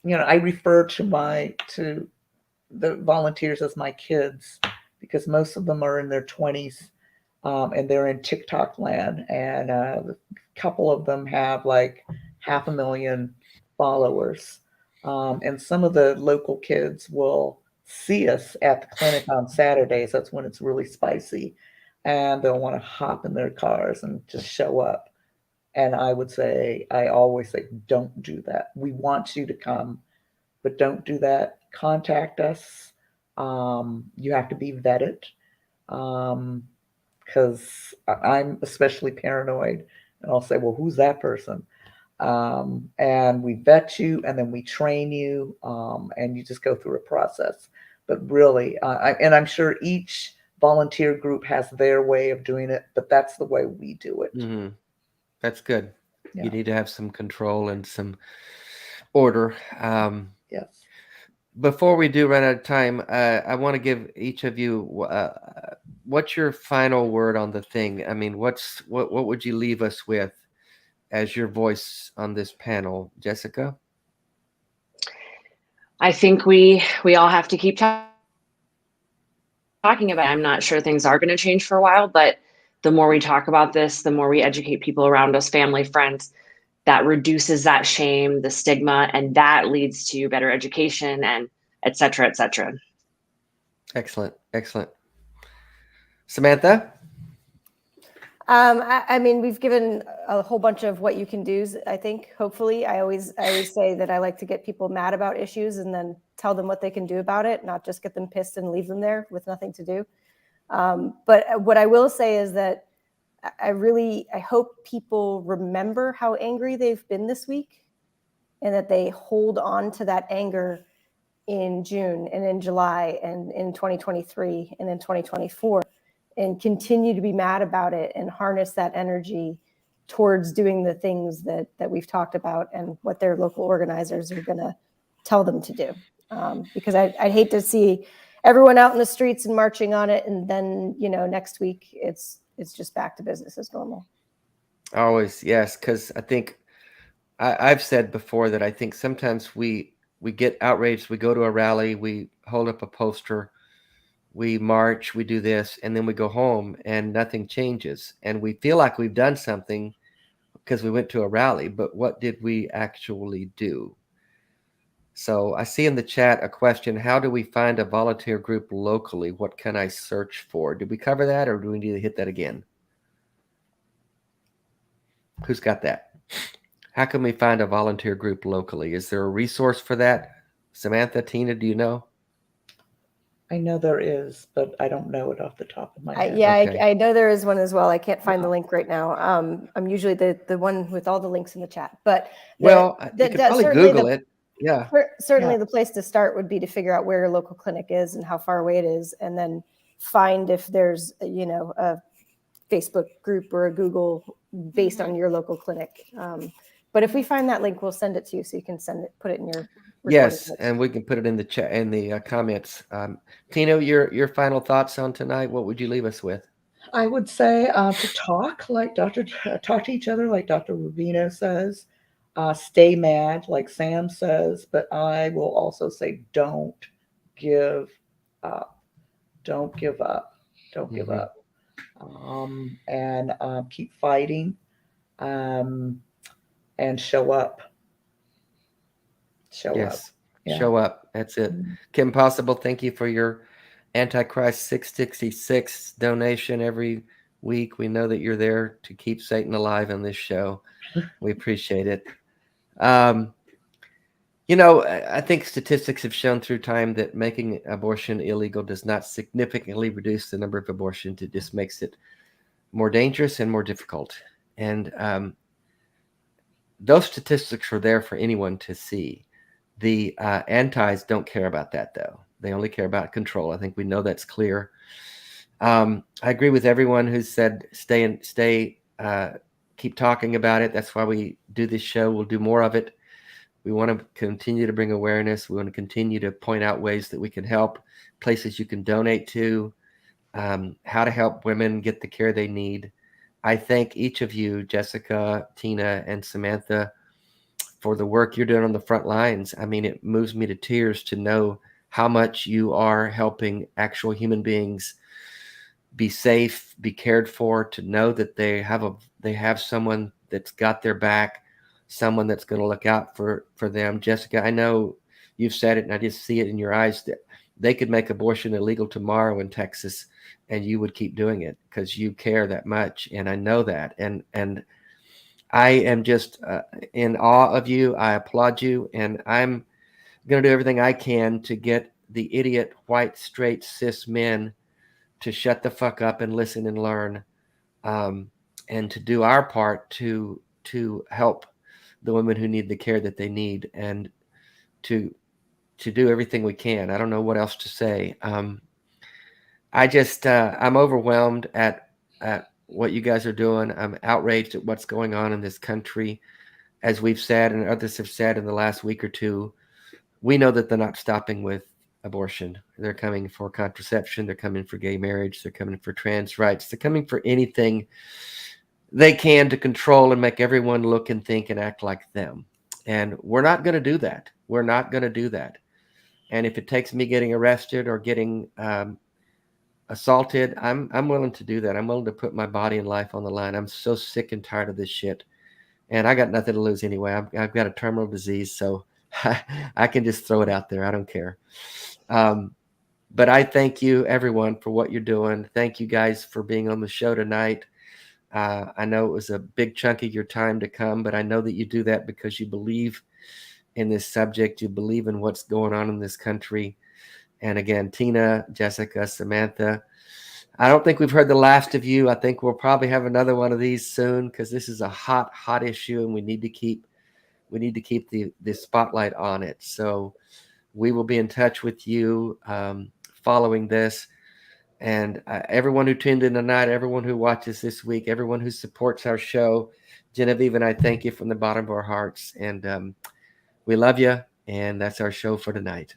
I refer to the volunteers as my kids because most of them are in their 20s and they're in TikTok land, and a couple of them have like 500,000 followers, and some of the local kids will see us at the clinic on Saturdays. That's when it's really spicy, and they'll want to hop in their cars and just show up. And I always say, don't do that. We want you to come, but don't do that. Contact us. You have to be vetted because I'm especially paranoid. And I'll say, well, who's that person? And we vet you and then we train you and you just go through a process. But really, and I'm sure each volunteer group has their way of doing it, but that's the way we do it. Mm-hmm. That's good. Yeah. You need to have some control and some order. Yes. Before we do run out of time, I want to give each of you what's your final word on the thing? I mean, what would you leave us with as your voice on this panel, Jessica? I think we all have to keep talking about it. I'm not sure things are going to change for a while, but the more we talk about this, the more we educate people around us, family, friends, that reduces that shame, the stigma, and that leads to better education and et cetera, et cetera. Excellent. Excellent. Samantha? I mean, we've given a whole bunch of what you can do, I think, hopefully. I always say that I like to get people mad about issues and then tell them what they can do about it, not just get them pissed and leave them there with nothing to do. But what I will say is that I hope people remember how angry they've been this week and that they hold on to that anger in June and in July and in 2023 and in 2024 and continue to be mad about it and harness that energy towards doing the things that we've talked about and what their local organizers are going to tell them to do. Because I'd hate to see everyone out in the streets and marching on it, and then next week it's just back to business as normal. Always, yes, because I think I've said before that I think sometimes we get outraged. We go to a rally, we hold up a poster, we march, we do this, and then we go home and nothing changes. And we feel like we've done something because we went to a rally, but what did we actually do? So I see in the chat a question: how do we find a volunteer group locally? What can I search for? Did we cover that, or do we need to hit that again? Who's got that? How can we find a volunteer group locally? Is there a resource for that? Samantha, Tina, do you know? I know there is, but I don't know it off the top of my head. Okay. I know there is one as well. I can't find the link right now. I'm usually the one with all the links in the chat, but you could probably Google it. Yeah. Certainly the place to start would be to figure out where your local clinic is and how far away it is, and then find if there's a Facebook group or a Google based on your local clinic. But if we find that link, we'll send it to you so you can put it in your recording Yes, notes. and we can put it in the chat, in the comments. Tina, your final thoughts on tonight. What would you leave us with? I would say to talk to each other like Dr. Rubino says. Stay mad like Sam says, but I will also say don't give up. Don't give up. Don't give up. And keep fighting. And show up. Show up. Yeah. Show up. That's it. Kim Possible, thank you for your Antichrist 666 donation every week. We know that you're there to keep Satan alive on this show. We appreciate it. You know, I think statistics have shown through time that making abortion illegal does not significantly reduce the number of abortions. It just makes it more dangerous and more difficult. And those statistics are there for anyone to see. The antis don't care about that, though. They only care about control. I think we know that's clear. I agree with everyone who said keep talking about it. That's why we do this show. We'll do more of it. We want to continue to bring awareness. We want to continue to point out ways that we can help, places you can donate to, how to help women get the care they need. I thank each of you, Jessica, Tina, and Samantha, for the work you're doing on the front lines. I mean, it moves me to tears to know how much you are helping actual human beings be safe, be cared for, to know that they have someone that's got their back, someone that's going to look out for them. Jessica, I know you've said it, and I just see it in your eyes that they could make abortion illegal tomorrow in Texas, and you would keep doing it because you care that much. And I know that. And I am just in awe of you. I applaud you. And I'm going to do everything I can to get the idiot, white, straight, cis men to shut the fuck up and listen and learn, and to do our part to help the women who need the care that they need, and to do everything we can. I don't know what else to say. I just I'm overwhelmed at what you guys are doing. I'm outraged at what's going on in this country. As we've said and others have said in the last week or two, we know that they're not stopping with abortion. They're coming for contraception. They're coming for gay marriage. They're coming for trans rights. They're coming for anything they can to control and make everyone look and think and act like them. And we're not going to do that. We're not going to do that. And if it takes me getting arrested or getting assaulted, I'm willing to do that. I'm willing to put my body and life on the line. I'm so sick and tired of this shit. And I got nothing to lose anyway. I've got a terminal disease, so I can just throw it out there. I don't care. But I thank you, everyone, for what you're doing. Thank you guys for being on the show tonight. I know it was a big chunk of your time to come, but I know that you do that because you believe in this subject. You believe in what's going on in this country. And again, Tina, Jessica, Samantha, I don't think we've heard the last of you. I think we'll probably have another one of these soon because this is a hot issue, and we need to keep the spotlight on it. So we will be in touch with you following this. And everyone who tuned in tonight, everyone who watches this week, everyone who supports our show, Genevieve and I thank you from the bottom of our hearts. And we love you. And that's our show for tonight.